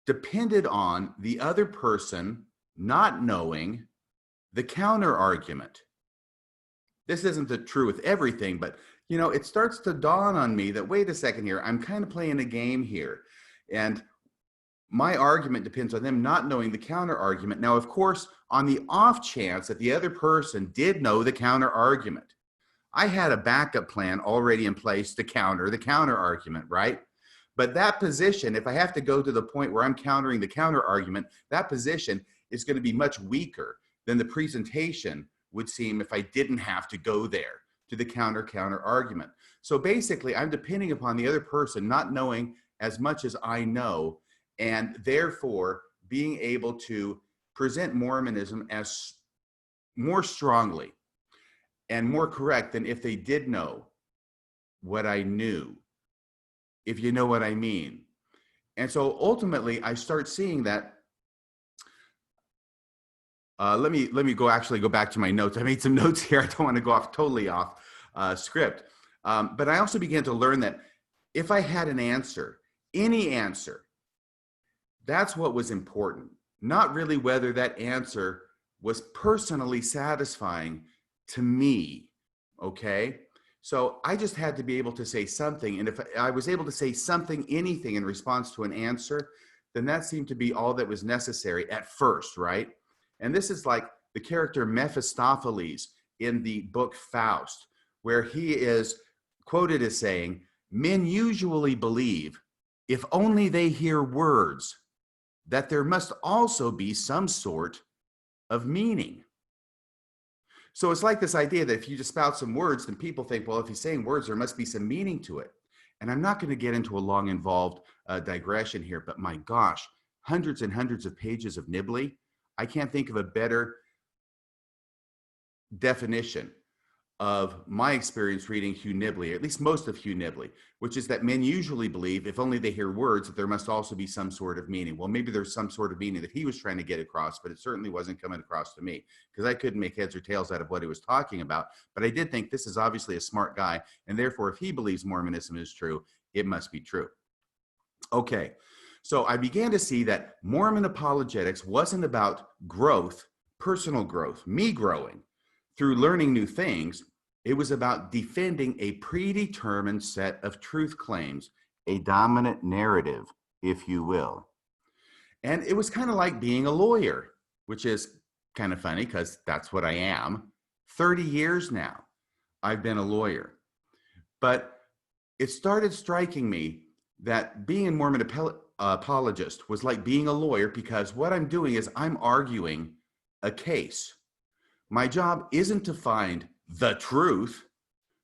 [SPEAKER 4] depended on the other person not knowing the counter argument. This isn't true with everything, but you know, it starts to dawn on me that, wait a second here, I'm kind of playing a game here. And my argument depends on them not knowing the counter argument. Now, of course, on the off chance that the other person did know the counter argument, I had a backup plan already in place to counter the counter argument, right? But that position, if I have to go to the point where I'm countering the counter argument, that position is going to be much weaker than the presentation would seem if I didn't have to go there to the counter argument. So basically, I'm depending upon the other person not knowing as much as I know, and therefore being able to present Mormonism as more strongly and more correct than if they did know what I knew, if you know what I mean. And so ultimately, I start seeing that. Let me go back to my notes. I made some notes here. I don't want to go totally off script. But I also began to learn that if I had an answer, any answer, that's what was important. Not really whether that answer was personally satisfying to me, okay? So I just had to be able to say something. And if I was able to say something, anything in response to an answer, then that seemed to be all that was necessary at first, right? And this is like the character Mephistopheles in the book Faust, where he is quoted as saying, men usually believe, if only they hear words, that there must also be some sort of meaning. So it's like this idea that if you just spout some words, then people think, well, if he's saying words, there must be some meaning to it. And I'm not going to get into a long, involved digression here, but my gosh, hundreds and hundreds of pages of Nibley. I can't think of a better definition of my experience reading Hugh Nibley, or at least most of Hugh Nibley, which is that men usually believe, if only they hear words, that there must also be some sort of meaning. Well, maybe there's some sort of meaning that he was trying to get across, but it certainly wasn't coming across to me because I couldn't make heads or tails out of what he was talking about. But I did think this is obviously a smart guy, and therefore, if he believes Mormonism is true, it must be true. Okay, so I began to see that Mormon apologetics wasn't about growth, personal growth, me growing through learning new things. It was about defending a predetermined set of truth claims, a dominant narrative, if you will. And it was kind of like being a lawyer, which is kind of funny because that's what I am. 30 years now, I've been a lawyer. But it started striking me that being in Mormon apologist was like being a lawyer, because what I'm doing is I'm arguing a case. My job isn't to find the truth.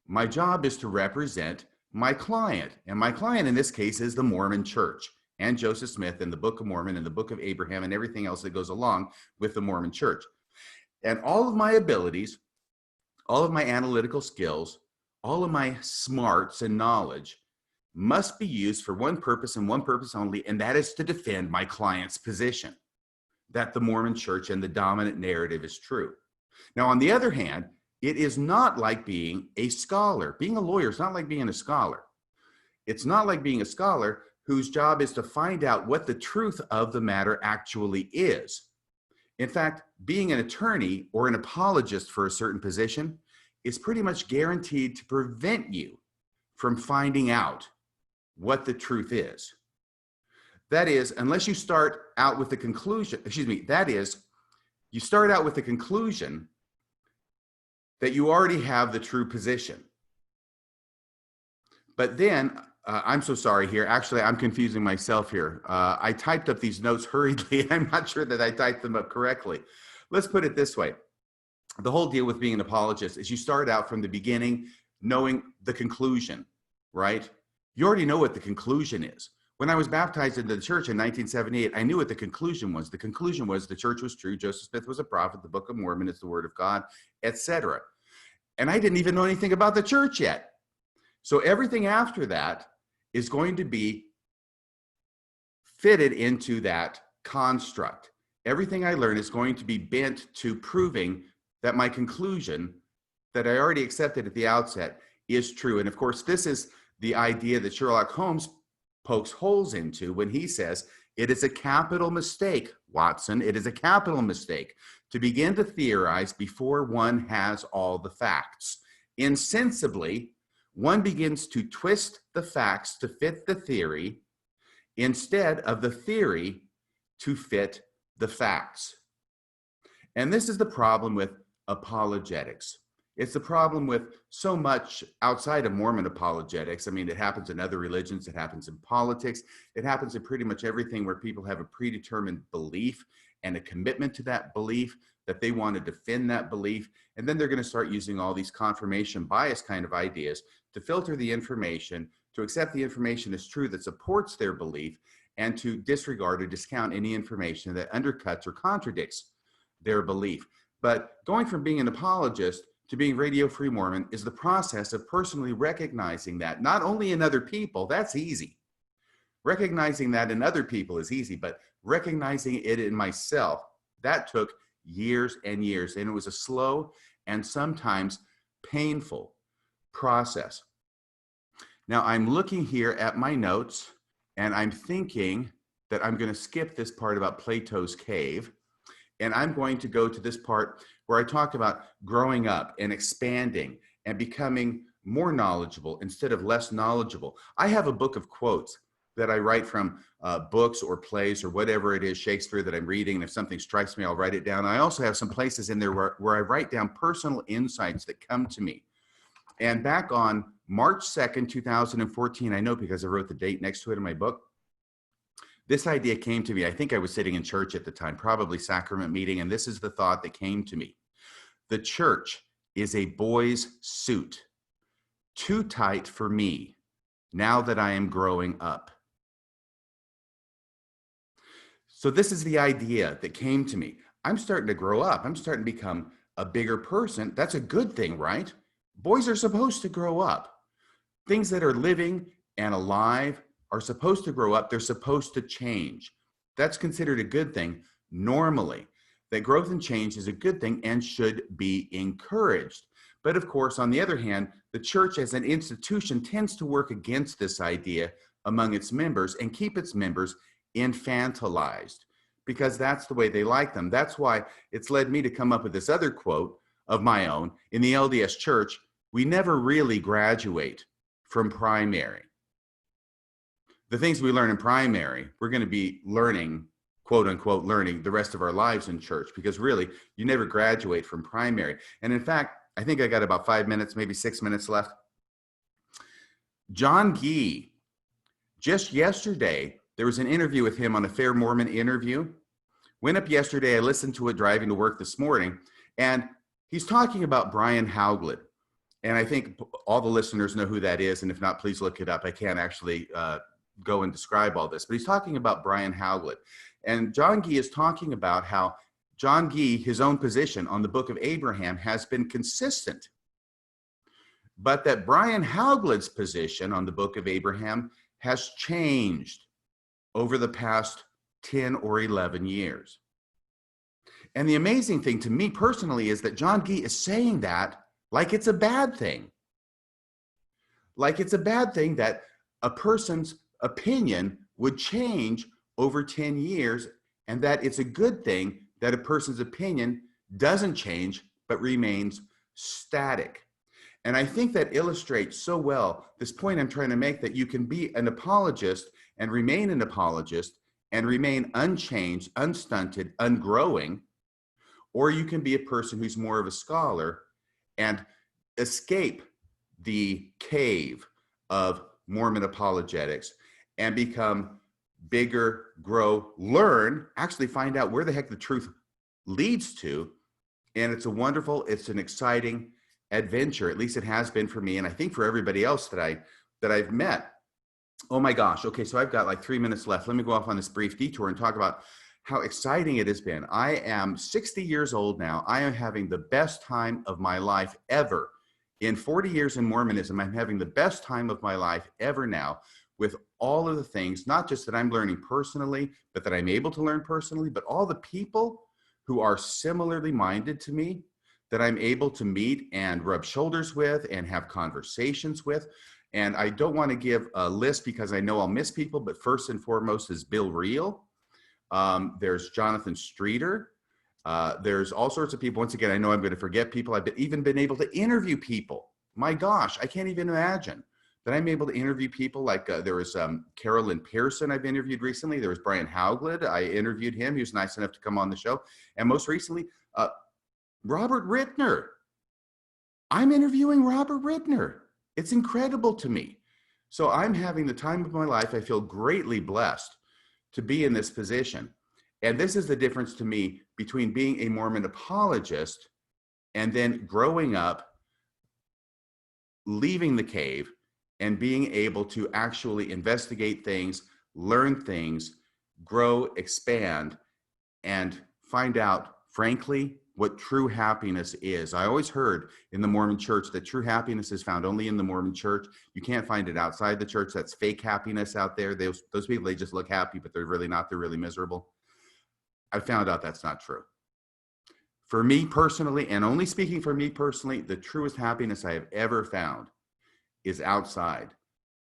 [SPEAKER 4] My job is to represent my client. And my client in this case is the Mormon Church and Joseph Smith and the Book of Mormon and the Book of Abraham and everything else that goes along with the Mormon Church. And all of my abilities, all of my analytical skills, all of my smarts and knowledge must be used for one purpose and one purpose only, and that is to defend my client's position that the Mormon Church and the dominant narrative is true. Now, on the other hand, it is not like being a scholar. Being a lawyer is not like being a scholar. It's not like being a scholar whose job is to find out what the truth of the matter actually is. In fact, being an attorney or an apologist for a certain position is pretty much guaranteed to prevent you from finding out what the truth is. That is, unless you start out with the conclusion, that is, you start out with the conclusion that you already have the true position. But then, I'm so sorry here. Actually, I'm confusing myself here. I typed up these notes hurriedly. I'm not sure that I typed them up correctly. Let's put it this way. The whole deal with being an apologist is you start out from the beginning knowing the conclusion, right? You already know what the conclusion is. When I was baptized into the church in 1978, I knew what the conclusion was. The conclusion was the church was true, Joseph Smith was a prophet, the Book of Mormon is the word of God, etc. And I didn't even know anything about the church yet. So everything after that is going to be fitted into that construct. Everything I learn is going to be bent to proving that my conclusion that I already accepted at the outset is true. And of course, this is the idea that Sherlock Holmes pokes holes into when he says, it is a capital mistake, Watson, it is a capital mistake to begin to theorize before one has all the facts. Insensibly, one begins to twist the facts to fit the theory instead of the theory to fit the facts. And this is the problem with apologetics. It's the problem with so much outside of Mormon apologetics. I mean, it happens in other religions, it happens in politics, it happens in pretty much everything where people have a predetermined belief and a commitment to that belief, that they want to defend that belief, and then they're going to start using all these confirmation bias kind of ideas to filter the information, to accept the information as true that supports their belief, and to disregard or discount any information that undercuts or contradicts their belief. But going from being an apologist to being Radio Free Mormon is the process of personally recognizing that, not only in other people, that's easy. Recognizing that in other people is easy, but recognizing it in myself, that took years and years. And it was a slow and sometimes painful process. Now I'm looking here at my notes and I'm thinking that I'm going to skip this part about Plato's cave. And I'm going to go to this part where I talk about growing up and expanding and becoming more knowledgeable instead of less knowledgeable. I have a book of quotes that I write from books or plays or whatever it is, Shakespeare, that I'm reading. And if something strikes me, I'll write it down. I also have some places in there where I write down personal insights that come to me. And back on March 2nd, 2014, I know because I wrote the date next to it in my book, this idea came to me. I think I was sitting in church at the time, probably sacrament meeting, and this is the thought that came to me. The church is a boy's suit, too tight for me now that I am growing up. So this is the idea that came to me. I'm starting to grow up. I'm starting to become a bigger person. That's a good thing, right? Boys are supposed to grow up. Things that are living and alive are supposed to grow up. They're supposed to change. That's considered a good thing normally. That growth and change is a good thing and should be encouraged. But of course, on the other hand, the church as an institution tends to work against this idea among its members and keep its members infantilized because that's the way they like them. That's why it's led me to come up with this other quote of my own. In the LDS Church, we never really graduate from primary. The things we learn in primary, we're going to be learning, quote unquote, learning the rest of our lives in church, because really, you never graduate from primary. And in fact, I think I got about 5 minutes, maybe 6 minutes left. John Gee, just yesterday, There was an interview with him on a Fair Mormon interview. Went up yesterday. I listened to it driving to work this morning. And he's talking about Brian Hauglid. And I think all the listeners know who that is. And if not, please look it up. I can't actually go and describe all this. But he's talking about Brian Hauglid. And John Gee is talking about how John Gee, his own position on the book of Abraham, has been consistent. But that Brian Hauglid's position on the book of Abraham has changed over the past 10 or 11 years. And the amazing thing to me personally is that John Gee is saying that like it's a bad thing. Like it's a bad thing that a person's opinion would change over 10 years, and that it's a good thing that a person's opinion doesn't change but remains static. And I think that illustrates so well this point I'm trying to make, that you can be an apologist and remain an apologist and remain unchanged, unstunted, ungrowing, or you can be a person who's more of a scholar and escape the cave of Mormon apologetics and become bigger, grow, learn, actually find out where the heck the truth leads to. And it's a wonderful, it's an exciting adventure. At least it has been for me, and I think for everybody else that I've met. Oh my gosh. Okay, so I've got like 3 minutes left. Let me go off on this brief detour and talk about how exciting it has been. I am 60 years old now. I am having the best time of my life ever. In 40 years in Mormonism, I'm having the best time of my life ever now, with all of the things, not just that I'm learning personally, but that I'm able to learn personally, but all the people who are similarly minded to me that I'm able to meet and rub shoulders with and have conversations with. And I don't want to give a list because I know I'll miss people, but first and foremost is Bill Reel. There's Jonathan Streeter. There's all sorts of people. Once again, I know I'm going to forget people. I've even been able to interview people. My gosh, I can't even imagine that I'm able to interview people. Like there was Carolyn Pearson I've interviewed recently. There was Brian Hauglid. I interviewed him. He was nice enough to come on the show. And most recently, Robert Rittner. I'm interviewing Robert Rittner. It's incredible to me. So I'm having the time of my life. I feel greatly blessed to be in this position. And this is the difference to me between being a Mormon apologist and then growing up, leaving the cave, and being able to actually investigate things, learn things, grow, expand, and find out, frankly, what true happiness is. I always heard in the Mormon church that true happiness is found only in the Mormon church. You can't find it outside the church. That's fake happiness out there. Those people, they just look happy, but they're really not. They're really miserable. I found out that's not true. For me personally, and only speaking for me personally, the truest happiness I have ever found is outside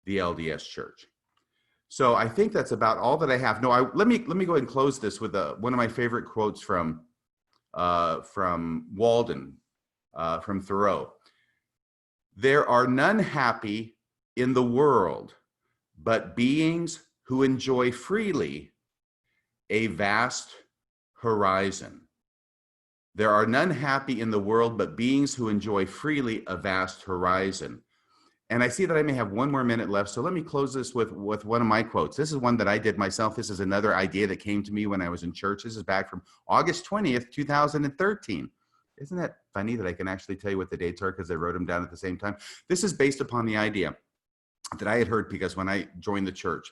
[SPEAKER 4] the LDS church. So I think that's about all that I have. No, let me go ahead and close this with one of my favorite quotes from Walden, from Thoreau. There are none happy in the world but beings who enjoy freely a vast horizon. There are none happy in the world but beings who enjoy freely a vast horizon. And I see that I may have 1 more minute left, so let me close this with one of my quotes. This is one that I did myself. This is another idea that came to me when I was in church. This is back from August 20th, 2013. Isn't that funny that I can actually tell you what the dates are because I wrote them down at the same time? This is based upon the idea that I had heard because when I joined the church,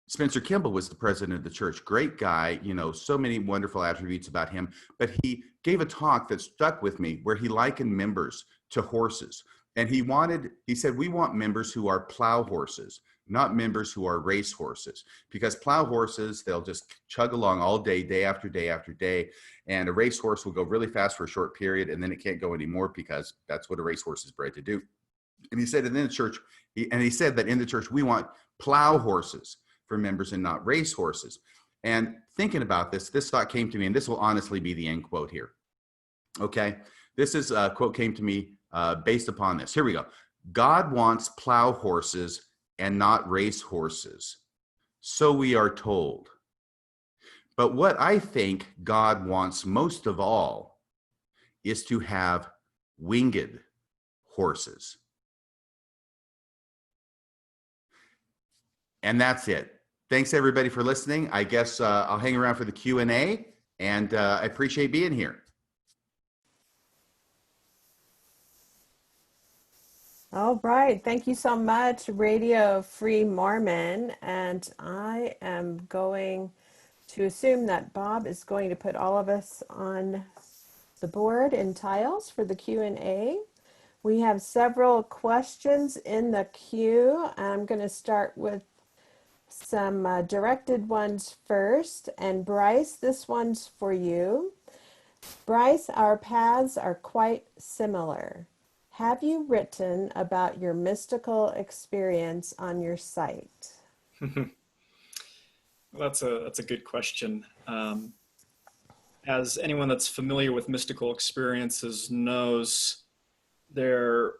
[SPEAKER 4] Spencer Kimball was the president of the church. Great guy, so many wonderful attributes about him. But he gave a talk that stuck with me where he likened members to horses. And he said, we want members who are plow horses, not members who are race horses, because plow horses, they'll just chug along all day, day after day after day. And a race horse will go really fast for a short period, and then it can't go anymore because that's what a race horse is bred to do. And he said, in the church, he said that in the church, we want plow horses for members and not race horses. And thinking about this thought came to me, and this will honestly be the end quote here. Okay. This is a quote came to me based upon this. Here we go. God wants plow horses and not race horses. So we are told. But what I think God wants most of all is to have winged horses. And that's it. thanks everybody for listening. I guess I'll hang around for the Q&A, and I appreciate being here.
[SPEAKER 1] All right. Thank you so much, Radio Free Mormon. And I am going to assume that Bob is going to put all of us on the board in tiles for the Q&A. We have several questions in the queue. I'm going to start with some directed ones first. And Bryce, this one's for you. Bryce, our paths are quite similar. Have you written about your mystical experience on your site?
[SPEAKER 2] That's a good question. As anyone that's familiar with mystical experiences knows, they're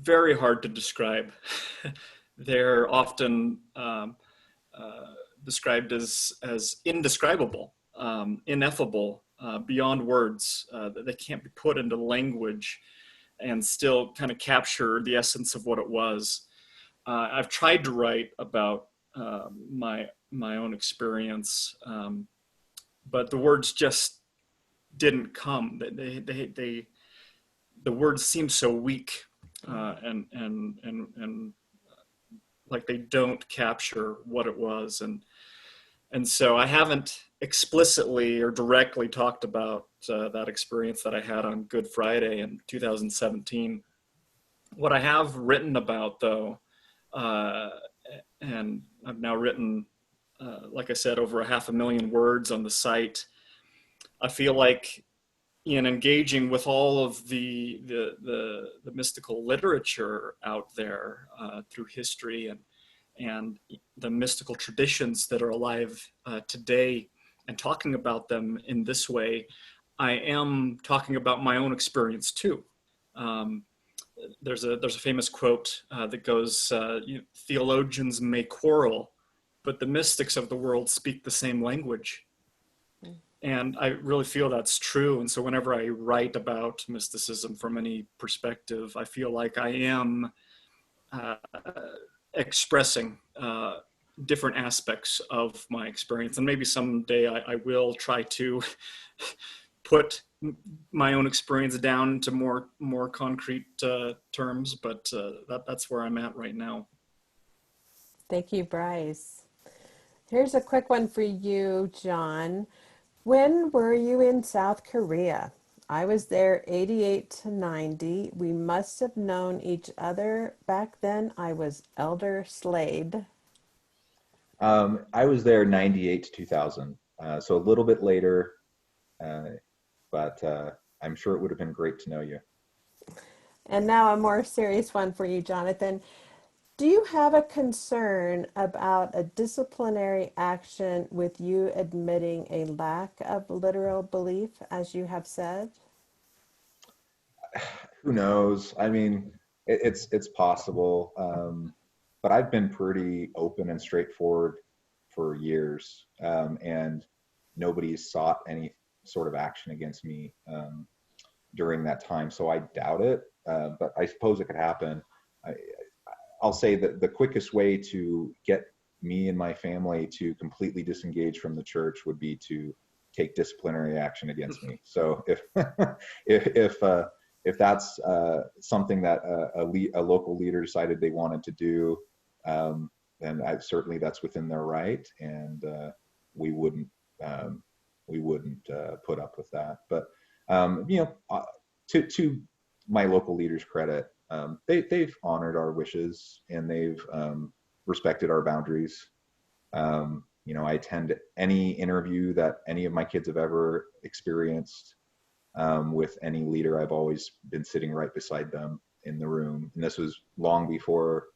[SPEAKER 2] very hard to describe. They're often described as indescribable, ineffable, beyond words. They can't be put into language and still kind of capture the essence of what it was. I've tried to write about my own experience, but the words just didn't come. The words seem so weak, and like they don't capture what it was, and so I haven't explicitly or directly talked about that experience that I had on Good Friday in 2017. What I have written about, though, and I've now written, like I said, over 500,000 words on the site. I feel like in engaging with all of the mystical literature out there through history and the mystical traditions that are alive today, and talking about them in this way, I am talking about my own experience too. There's a famous quote that goes, theologians may quarrel, but the mystics of the world speak the same language. And I really feel that's true. And so whenever I write about mysticism from any perspective, I feel like I am expressing different aspects of my experience. And maybe someday I will try to put my own experience down into more concrete terms, but that's where I'm at right now.
[SPEAKER 1] Thank you, Bryce. Here's a quick one for you, John. When were you in South Korea? I was there 88 to 90. We must have known each other. Back then, I was Elder Slade.
[SPEAKER 3] I was there 98 to 2000, so a little bit later, but I'm sure it would have been great to know you.
[SPEAKER 1] And now a more serious one for you, Jonathan. Do you have a concern about a disciplinary action with you admitting a lack of literal belief, as you have said?
[SPEAKER 3] Who knows? I mean, it's possible, but I've been pretty open and straightforward for years, and nobody's sought any sort of action against me during that time. So I doubt it, but I suppose it could happen. I'll say that the quickest way to get me and my family to completely disengage from the church would be to take disciplinary action against me. So if that's something that a local leader decided they wanted to do, then certainly that's within their right, and we wouldn't put up with that. But to my local leaders' credit, they've honored our wishes, and they've respected our boundaries. I attend any interview that any of my kids have ever experienced with any leader. I've always been sitting right beside them in the room, and this was long before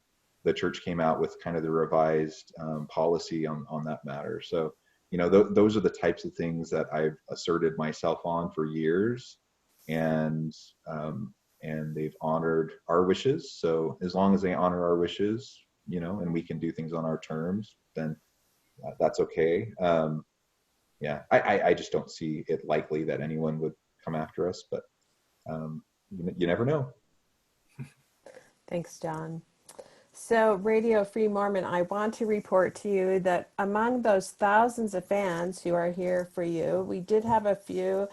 [SPEAKER 3] the church came out with kind of the revised policy on that matter. So, those are the types of things that I've asserted myself on for years, and they've honored our wishes. So as long as they honor our wishes, and we can do things on our terms, then that's okay. I just don't see it likely that anyone would come after us, but you never know.
[SPEAKER 1] Thanks, John. So, Radio Free Mormon, I want to report to you that among those thousands of fans who are here for you, we did have a few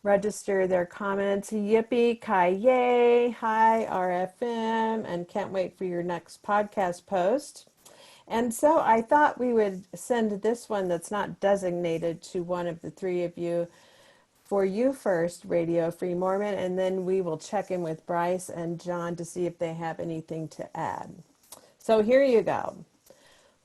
[SPEAKER 1] register their comments. Yippee, ki-yay, hi, RFM, and can't wait for your next podcast post. And so I thought we would send this one that's not designated to one of the three of you for you first, Radio Free Mormon, and then we will check in with Bryce and John to see if they have anything to add. So here you go.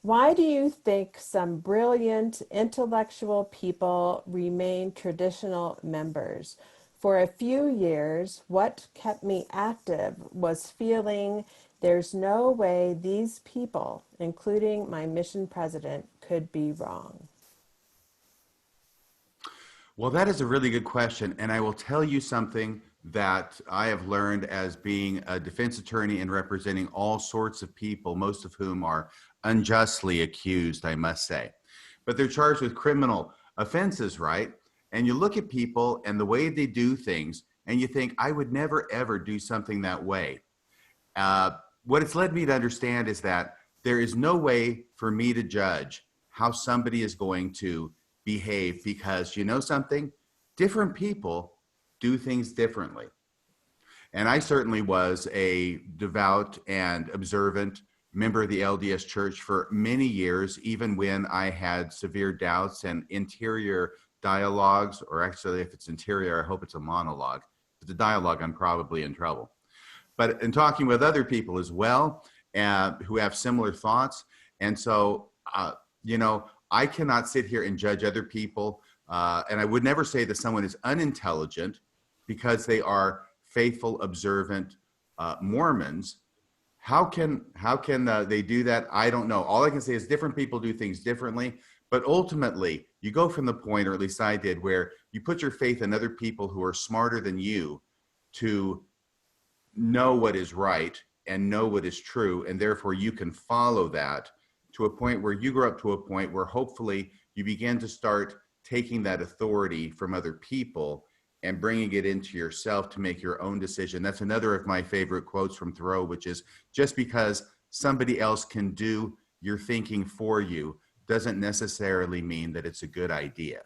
[SPEAKER 1] Why do you think some brilliant intellectual people remain traditional members? For a few years, what kept me active was feeling there's no way these people, including my mission president, could be wrong.
[SPEAKER 4] Well, that is a really good question. And I will tell you something that I have learned as being a defense attorney and representing all sorts of people, most of whom are unjustly accused, I must say. But they're charged with criminal offenses, right? And you look at people and the way they do things, and you think, I would never, ever do something that way. What it's led me to understand is that there is no way for me to judge how somebody is going to behave, because you know something? Different people do things differently. And I certainly was a devout and observant member of the LDS Church for many years, even when I had severe doubts and interior dialogues, or actually if it's interior, I hope it's a monologue. If it's a dialogue, I'm probably in trouble. But in talking with other people as well, who have similar thoughts. And so, I cannot sit here and judge other people. And I would never say that someone is unintelligent because they are faithful, observant Mormons. How can they do that? I don't know. All I can say is different people do things differently. But ultimately, you go from the point, or at least I did, where you put your faith in other people who are smarter than you to know what is right and know what is true, and therefore you can follow that to a point where you grow up to a point where hopefully you begin to start taking that authority from other people and bringing it into yourself to make your own decision. That's another of my favorite quotes from Thoreau, which is, just because somebody else can do your thinking for you doesn't necessarily mean that it's a good idea.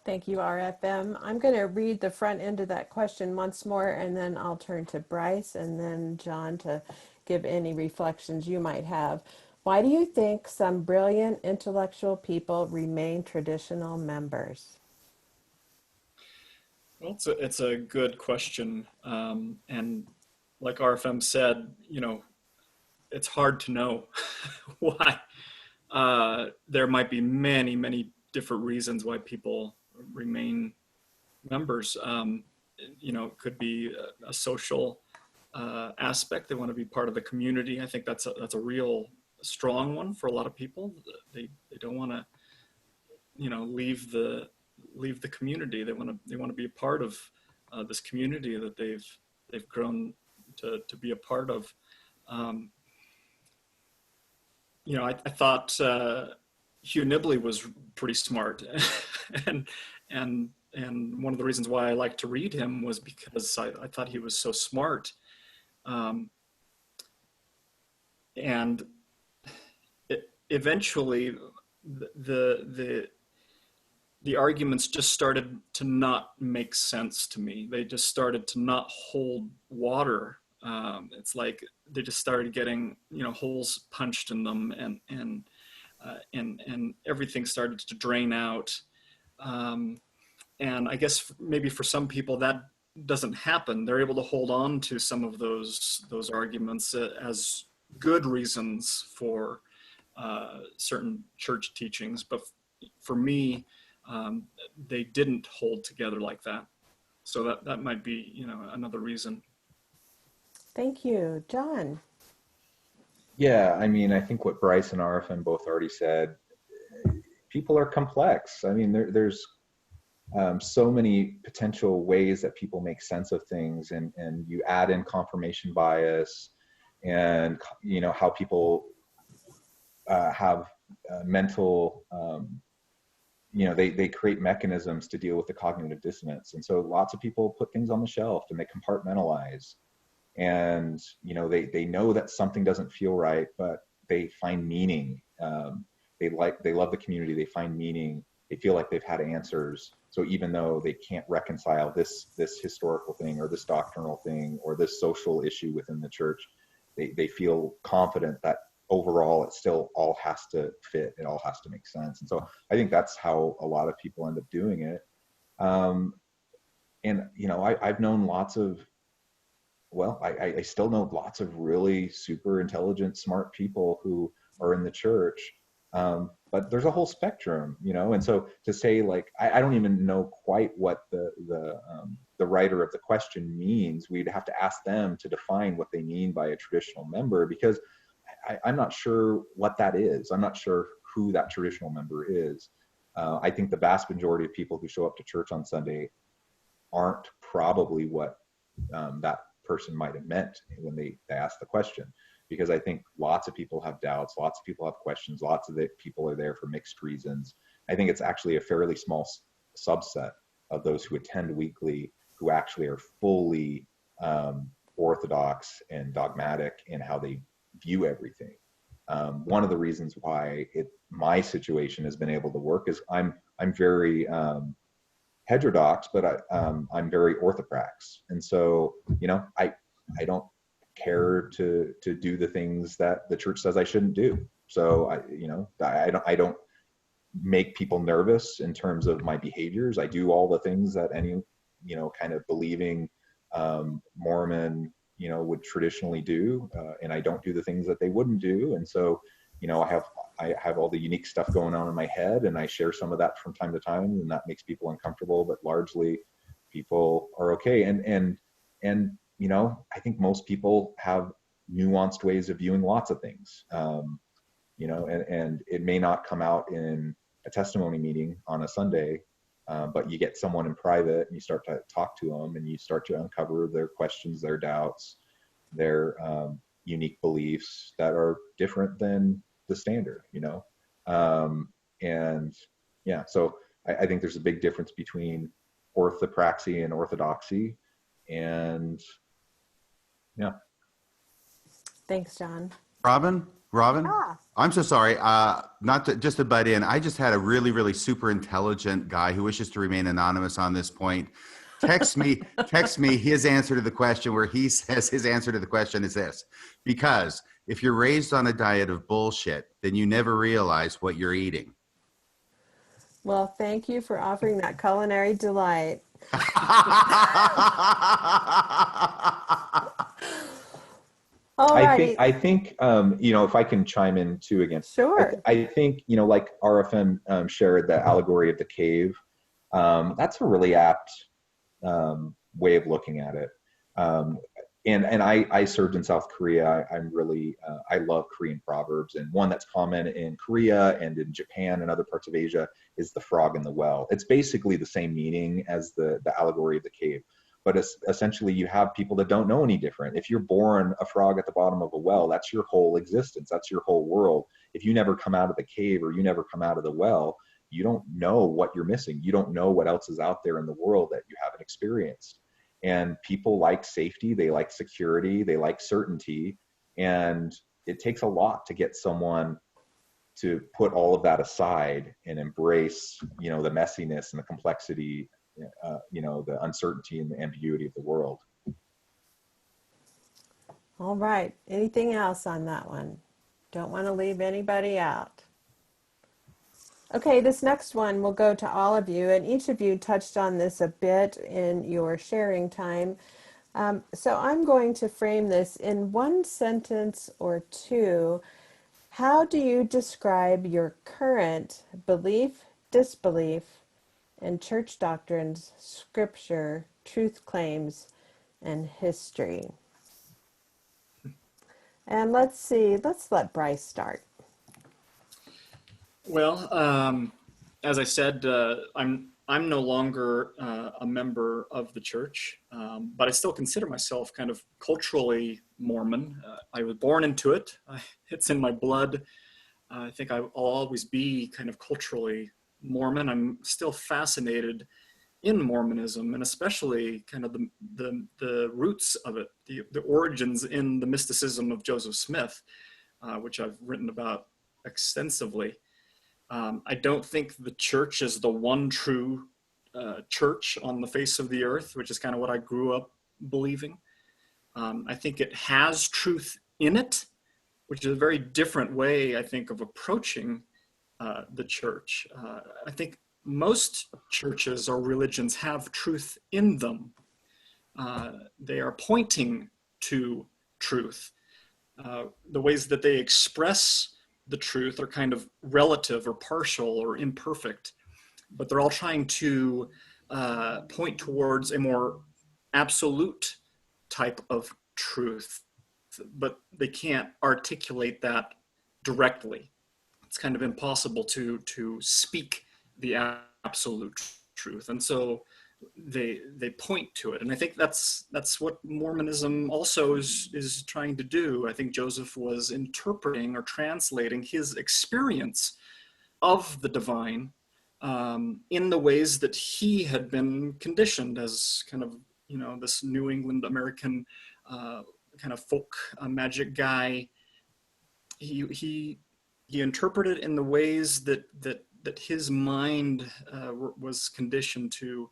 [SPEAKER 1] Thank you, RFM. I'm going to read the front end of that question once more, and then I'll turn to Bryce and then John to give any reflections you might have. Why do you think some brilliant intellectual people remain traditional members?
[SPEAKER 2] Well, it's a good question. And like RFM said, it's hard to know why. There might be many, many different reasons why people remain members. It could be a social aspect. They want to be part of the community. I think that's a real strong one for a lot of people. They don't want to, leave the community. They want to be a part of this community that they've grown to be a part of. I thought Hugh Nibley was pretty smart, and one of the reasons why I like to read him was because I thought he was so smart, and eventually the arguments just started to not make sense to me. They just started to not hold water. It's like they just started getting, holes punched in them, and everything started to drain out. And I guess maybe for some people that doesn't happen. They're able to hold on to some of those arguments as good reasons for certain church teachings. But for me, they didn't hold together like that. So that might be, another reason.
[SPEAKER 1] Thank you. John?
[SPEAKER 3] Yeah, I think what Bryce and RFM both already said, people are complex. There's so many potential ways that people make sense of things, and you add in confirmation bias, and how people have mental, they create mechanisms to deal with the cognitive dissonance. And so lots of people put things on the shelf and they compartmentalize. and they know that something doesn't feel right, but they find meaning. They love the community. They find meaning. They feel like they've had answers. So even though they can't reconcile this historical thing or this doctrinal thing or this social issue within the church, they feel confident that overall it still all has to fit. It all has to make sense. And so I think that's how a lot of people end up doing it. And I've known lots of, I still know lots of really super intelligent, smart people who are in the church. But there's a whole spectrum, and so to say, like, I don't even know quite what the writer of the question means. We'd have to ask them to define what they mean by a traditional member, because I'm not sure what that is. I'm not sure who that traditional member is. I think the vast majority of people who show up to church on Sunday aren't probably what that person might have meant when they asked the question, because I think lots of people have doubts, lots of people have questions, lots of people are there for mixed reasons. I think it's actually a fairly small subset of those who attend weekly who actually are fully orthodox and dogmatic in how they view everything. One of the reasons why my situation has been able to work is I'm very heterodox, but I'm very orthoprax, and so I don't care to do the things that the church says I shouldn't do. So I don't make people nervous in terms of my behaviors. I do all the things that any kind of believing Mormon would traditionally do, and I don't do the things that they wouldn't do. And so I have all the unique stuff going on in my head, and I share some of that from time to time, and that makes people uncomfortable, but largely people are okay. And I think most people have nuanced ways of viewing lots of things, and it may not come out in a testimony meeting on a Sunday, but you get someone in private and you start to talk to them and you start to uncover their questions, their doubts, their unique beliefs that are different than the standard, and yeah, so I think there's a big difference between orthopraxy and orthodoxy, and yeah.
[SPEAKER 1] Thanks, John.
[SPEAKER 4] Robin,
[SPEAKER 1] Ah.
[SPEAKER 4] I'm so sorry. Not to, just to butt in. I just had a really, really super intelligent guy who wishes to remain anonymous on this point. Text me his answer to the question, where he says his answer to the question is this: because if you're raised on a diet of bullshit, then you never realize what you're eating.
[SPEAKER 1] Well, thank you for offering that culinary delight. All right.
[SPEAKER 3] I think if I can chime in too again.
[SPEAKER 1] Sure.
[SPEAKER 3] I think like RFM shared the allegory of the cave. That's a really apt way of looking at it. And I served in South Korea. I'm really I love Korean proverbs, and one that's common in Korea and in Japan and other parts of Asia is the frog in the well. It's basically the same meaning as the allegory of the cave, but it's essentially you have people that don't know any different. If you're born a frog at the bottom of a well, that's your whole existence. That's your whole world. If you never come out of the cave or you never come out of the well, you don't know what you're missing. You don't know what else is out there in the world that you haven't experienced. And people like safety, they like security, they like certainty. And it takes a lot to get someone to put all of that aside and embrace, the messiness and the complexity, the uncertainty and the ambiguity of the world.
[SPEAKER 1] All right. Anything else on that one? Don't want to leave anybody out. Okay, this next one will go to all of you, and each of you touched on this a bit in your sharing time. So I'm going to frame this in one sentence or two. How do you describe your current belief, disbelief, in church doctrines, scripture, truth claims, and history? And let's let Bryce start.
[SPEAKER 2] Well, as I said, I'm no longer a member of the church, but I still consider myself kind of culturally Mormon. I was born into it. It's in my blood. I think I'll always be kind of culturally Mormon. I'm still fascinated in Mormonism, and especially kind of the roots of it, the origins in the mysticism of Joseph Smith, which I've written about extensively. I don't think the church is the one true church on the face of the earth, which is kind of what I grew up believing. I think it has truth in it, which is a very different way, I think, of approaching the church. I think most churches or religions have truth in them. They are pointing to truth. The ways that they express the truth are kind of relative or partial or imperfect, but they're all trying to point towards a more absolute type of truth, but they can't articulate that directly. It's kind of impossible to speak the absolute truth, and so they point to it. And I think that's what Mormonism also is trying to do. I think Joseph was interpreting or translating his experience of the divine in the ways that he had been conditioned as kind of, you know, this New England American kind of folk magic guy. He interpreted in the ways that his mind was conditioned to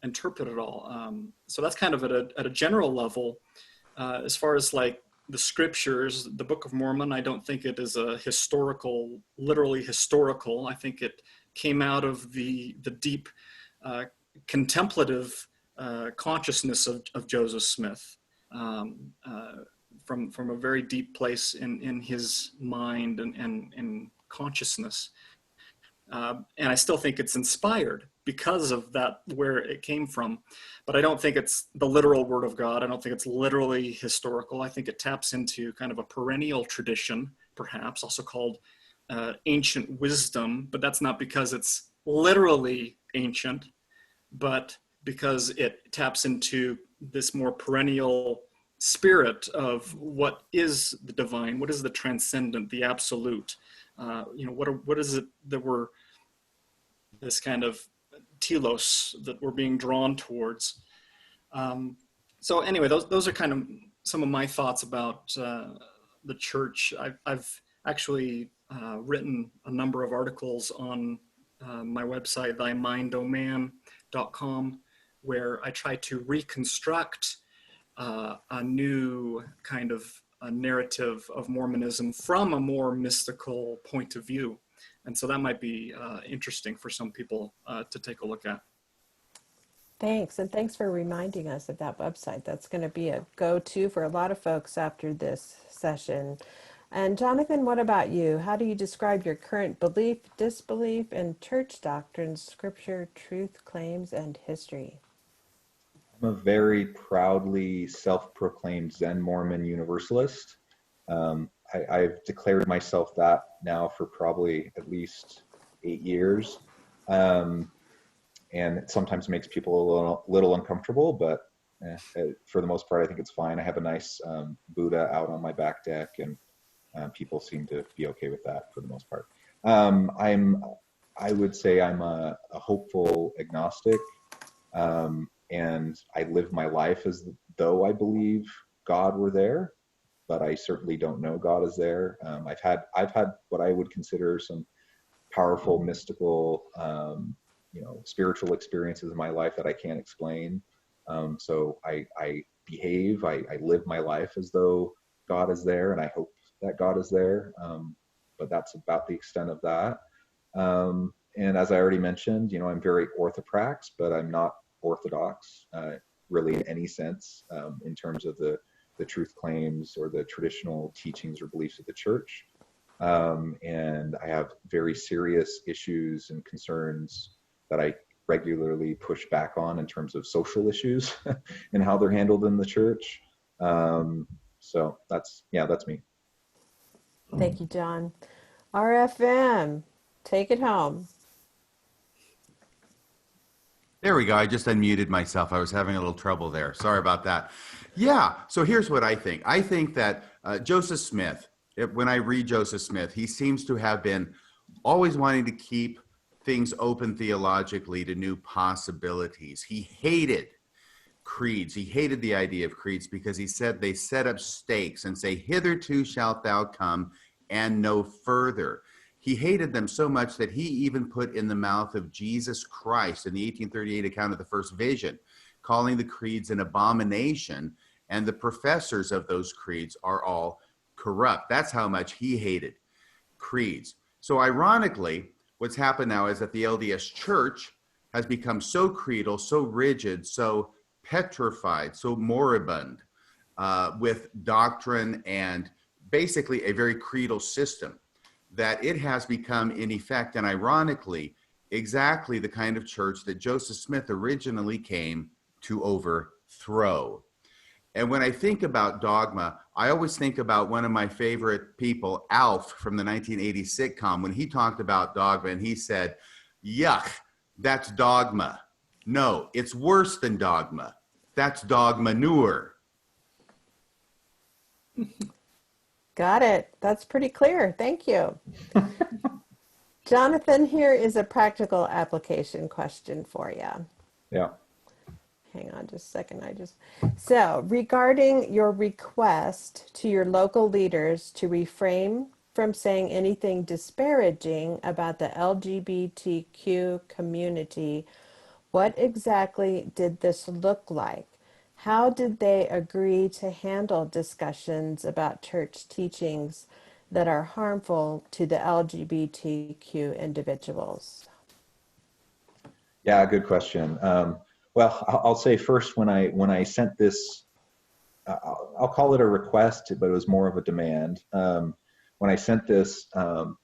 [SPEAKER 2] interpret it all. So that's kind of at a general level. As far as like the scriptures, the Book of Mormon, I don't think it is a historical, literally historical. I think it came out of the deep contemplative consciousness of Joseph Smith, from a very deep place in his mind and consciousness. And I still think it's inspired because of that, where it came from. But I don't think it's the literal word of God. I don't think it's literally historical. I think it taps into kind of a perennial tradition, perhaps also called ancient wisdom. But that's not because it's literally ancient, but because it taps into this more perennial spirit of what is the divine, what is the transcendent, the absolute. You know, what is it that we're, this kind of telos that we're being drawn towards. So anyway, those are kind of some of my thoughts about the church. I've actually written a number of articles on my website, thymindoman.com, where I try to reconstruct a new kind of a narrative of Mormonism from a more mystical point of view. And so that might be interesting for some people to take a look at.
[SPEAKER 1] Thanks. And thanks for reminding us of that website. That's going to be a go-to for a lot of folks after this session. And Jonathan, what about you? How do you describe your current belief, disbelief in church doctrines, scripture, truth claims, and history?
[SPEAKER 3] I'm a very proudly self-proclaimed Zen Mormon Universalist. I've declared myself that now for probably at least 8 years. And it sometimes makes people a little uncomfortable, but for the most part, I think it's fine. I have a nice Buddha out on my back deck, and people seem to be okay with that for the most part. I would say I'm a hopeful agnostic, and I live my life as though I believe God were there, but I certainly don't know God is there. I've had what I would consider some powerful, mystical, spiritual experiences in my life that I can't explain. So I behave, I live my life as though God is there, and I hope that God is there. But that's about the extent of that. And as I already mentioned, I'm very orthoprax, but I'm not orthodox, really in any sense, in terms of the truth claims or the traditional teachings or beliefs of the church. And I have very serious issues and concerns that I regularly push back on in terms of social issues and how they're handled in the church. So that's me.
[SPEAKER 1] Thank you, John. RFM, take it home.
[SPEAKER 4] There we go. I just unmuted myself. I was having a little trouble there. Sorry about that. Yeah. So here's what I think. I think that Joseph Smith, when I read Joseph Smith, he seems to have been always wanting to keep things open theologically to new possibilities. He hated creeds. He hated the idea of creeds because he said they set up stakes and say, hitherto shalt thou come and no further. He hated them so much that he even put in the mouth of Jesus Christ in the 1838 account of the first vision, calling the creeds an abomination, and the professors of those creeds are all corrupt. That's how much he hated creeds. So ironically, what's happened now is that the LDS Church has become so creedal, so rigid, so petrified, so moribund with doctrine and basically a very creedal system, that it has become, in effect and ironically, exactly the kind of church that Joseph Smith originally came to overthrow. And when I think about dogma, I always think about one of my favorite people, Alf, from the 1980 sitcom, when he talked about dogma and he said, yuck, that's dogma. No, it's worse than dogma. That's dog manure.
[SPEAKER 1] Got it. That's pretty clear. Thank you. Jonathan, here is a practical application question for you.
[SPEAKER 3] Yeah.
[SPEAKER 1] Hang on just a second. So regarding your request to your local leaders to refrain from saying anything disparaging about the LGBTQ community, what exactly did this look like? How did they agree to handle discussions about church teachings that are harmful to the LGBTQ individuals?
[SPEAKER 3] Yeah, good question. Well, I'll say first, when I sent this, I'll call it a request, but it was more of a demand. When I sent this kind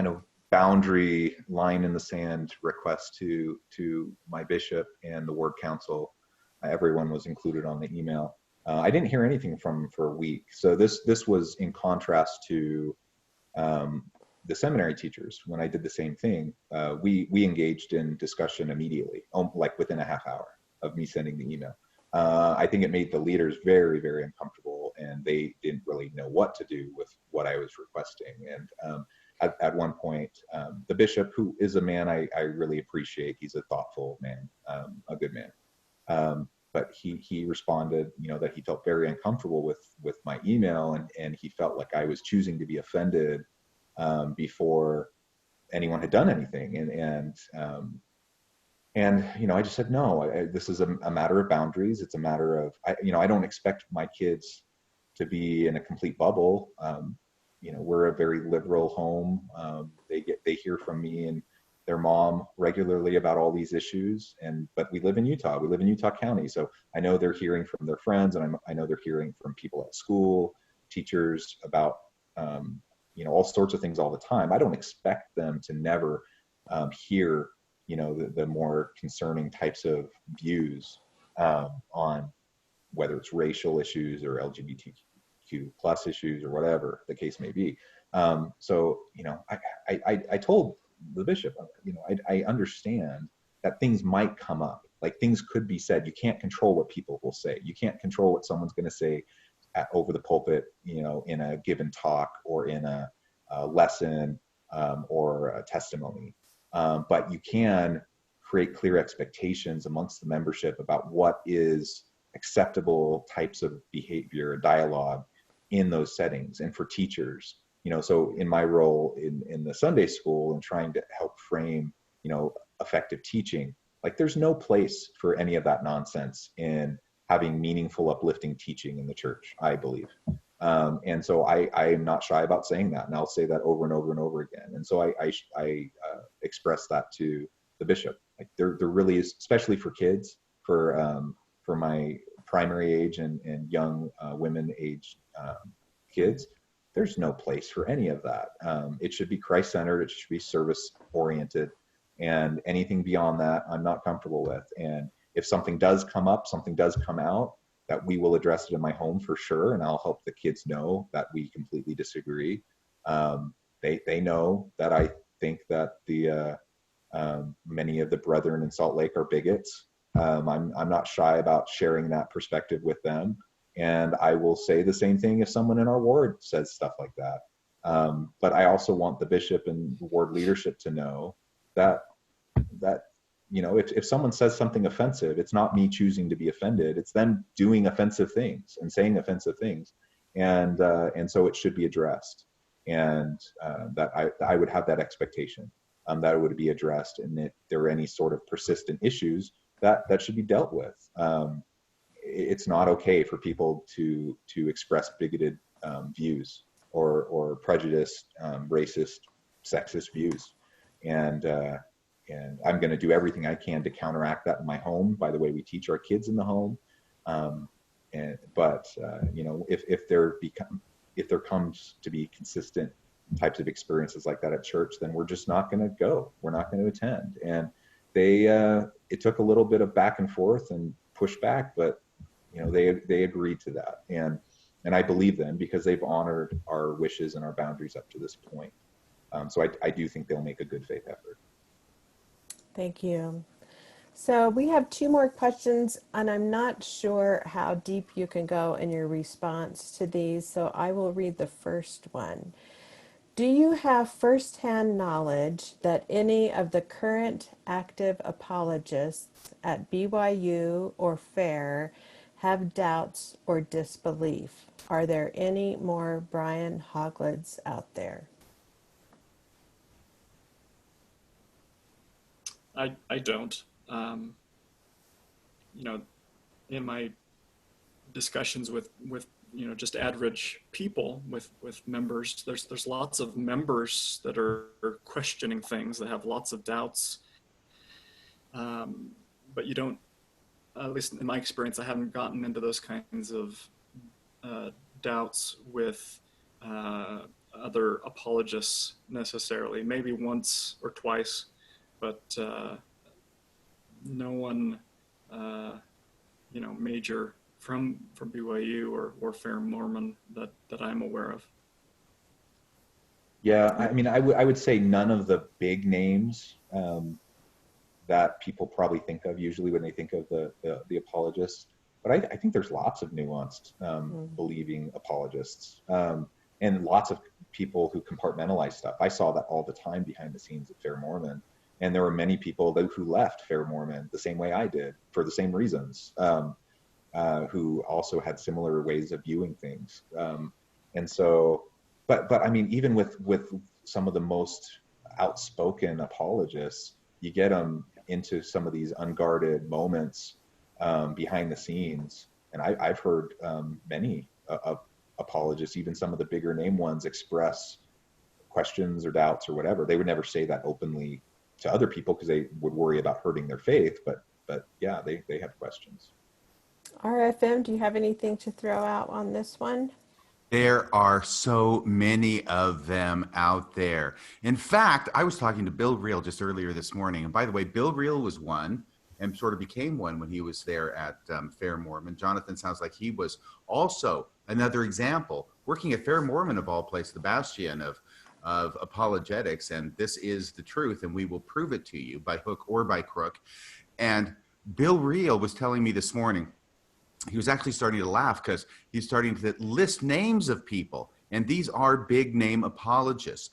[SPEAKER 3] of boundary line in the sand request to my bishop and the ward council, everyone was included on the email. I didn't hear anything from for a week. So this was in contrast to the seminary teachers. When I did the same thing, we engaged in discussion immediately, like within a half hour of me sending the email. I think it made the leaders very, very uncomfortable, and they didn't really know what to do with what I was requesting. And at one point, the bishop, who is a man I really appreciate, he's a thoughtful man, a good man. But he responded, that he felt very uncomfortable with my email, and he felt like I was choosing to be offended before anyone had done anything. And I just said, no, this is a matter of boundaries. It's a matter of, I don't expect my kids to be in a complete bubble. We're a very liberal home. They hear from me and their mom regularly about all these issues, but we live in Utah. We live in Utah County, so I know they're hearing from their friends, and I know they're hearing from people at school, teachers, about all sorts of things all the time. I don't expect them to never hear the more concerning types of views on whether it's racial issues or LGBTQ plus issues or whatever the case may be. So I told the bishop, I understand that things might come up, like things could be said. You can't control what people will say. You can't control what someone's going to say over the pulpit, in a given talk or in a lesson or a testimony. But you can create clear expectations amongst the membership about what is acceptable types of behavior, dialogue in those settings. And for teachers, so in my role in the Sunday school and trying to help frame, effective teaching, like there's no place for any of that nonsense in having meaningful, uplifting teaching in the church, I believe. And so I am not shy about saying that, and I'll say that over and over and over again. And so I express that to the bishop. Like there really is, especially for kids, for my primary age and young women age kids, there's no place for any of that. It should be Christ-centered. It should be service-oriented, and anything beyond that, I'm not comfortable with. And if something does come up, something does come out, that we will address it in my home for sure, and I'll help the kids know that we completely disagree. They know that I think that the many of the brethren in Salt Lake are bigots. I'm not shy about sharing that perspective with them, and I will say the same thing if someone in our ward says stuff like that. But I also want the bishop and the ward leadership to know that if someone says something offensive, it's not me choosing to be offended. It's them doing offensive things and saying offensive things, and so it should be addressed. And that I would have that expectation that it would be addressed, and if there are any sort of persistent issues that should be dealt with. It's not okay for people to express bigoted views or prejudiced, racist, sexist views, and I'm going to do everything I can to counteract that in my home by the way we teach our kids in the home. But if there comes to be consistent types of experiences like that at church, then we're just not going to go. We're not going to attend. And it took a little bit of back and forth and pushback, but they agreed to that, and I believe them because they've honored our wishes and our boundaries up to this point. So I do think they'll make a good faith effort.
[SPEAKER 1] Thank you. So we have two more questions, and I'm not sure how deep you can go in your response to these, so I will read the first one. Do you have firsthand knowledge that any of the current active apologists at BYU or FAIR have doubts or disbelief? Are there any more Brian Hoglids out there?
[SPEAKER 2] I don't. In my discussions with just average people, with members, there's lots of members that are questioning things, that have lots of doubts. But you don't, at least in my experience, I haven't gotten into those kinds of doubts with other apologists necessarily. Maybe once or twice, but no one, major from BYU or Fair Mormon that I'm aware of.
[SPEAKER 3] Yeah, I mean, I would say none of the big names that people probably think of usually when they think of the apologists. But I think there's lots of nuanced believing apologists, and lots of people who compartmentalize stuff. I saw that all the time behind the scenes at Fair Mormon. And there were many people who left Fair Mormon the same way I did for the same reasons, who also had similar ways of viewing things. And so, but I mean, even with some of the most outspoken apologists, you get them into some of these unguarded moments behind the scenes. And I've heard many apologists, even some of the bigger name ones, express questions or doubts or whatever. They would never say that openly to other people because they would worry about hurting their faith, but yeah, they have questions.
[SPEAKER 1] RFM, do you have anything to throw out on this one?
[SPEAKER 4] There are so many of them out there. In fact, I was talking to Bill Reel just earlier this morning. And by the way, Bill Reel was one and sort of became one when he was there at Fair Mormon. Jonathan sounds like he was also another example, working at Fair Mormon of all places, the bastion of apologetics. And this is the truth, and we will prove it to you by hook or by crook. And Bill Reel was telling me this morning, he was actually starting to laugh because he's starting to list names of people. And these are big name apologists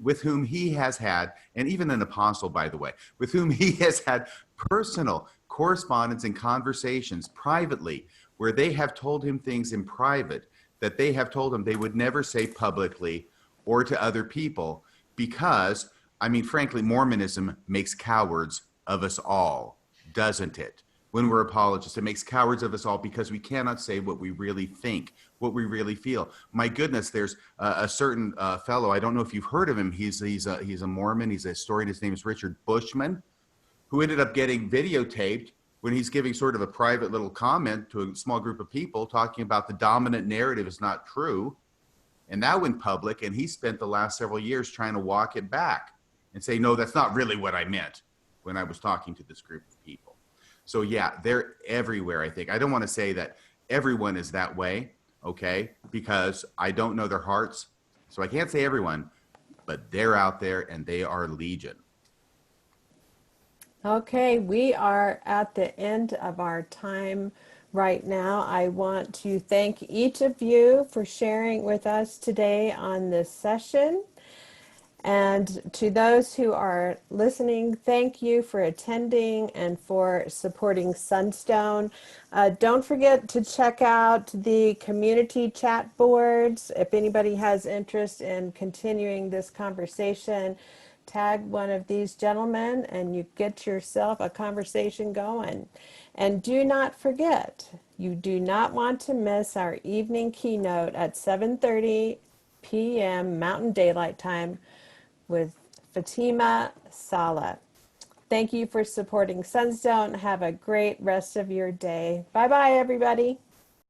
[SPEAKER 4] with whom he has had, and even an apostle, by the way, with whom he has had personal correspondence and conversations privately, where they have told him things in private that they have told him they would never say publicly or to other people, because, I mean, frankly, Mormonism makes cowards of us all, doesn't it? When we're apologists, it makes cowards of us all because we cannot say what we really think, what we really feel. My goodness, there's a certain fellow, I don't know if you've heard of him, he's a Mormon, he's a historian, his name is Richard Bushman, who ended up getting videotaped when he's giving sort of a private little comment to a small group of people talking about the dominant narrative is not true. And that went public, and he spent the last several years trying to walk it back and say, no, that's not really what I meant when I was talking to this group of people. So yeah, they're everywhere, I think. I don't want to say that everyone is that way, okay, because I don't know their hearts. So I can't say everyone, but they're out there and they are legion.
[SPEAKER 1] Okay, we are at the end of our time right now. I want to thank each of you for sharing with us today on this session. And to those who are listening, thank you for attending and for supporting Sunstone. Don't forget to check out the community chat boards. If anybody has interest in continuing this conversation, tag one of these gentlemen and you get yourself a conversation going. And do not forget, you do not want to miss our evening keynote at 7:30 p.m. Mountain Daylight Time with Fatima Saleh. Thank you for supporting Sunstone. Have a great rest of your day. Bye-bye, everybody.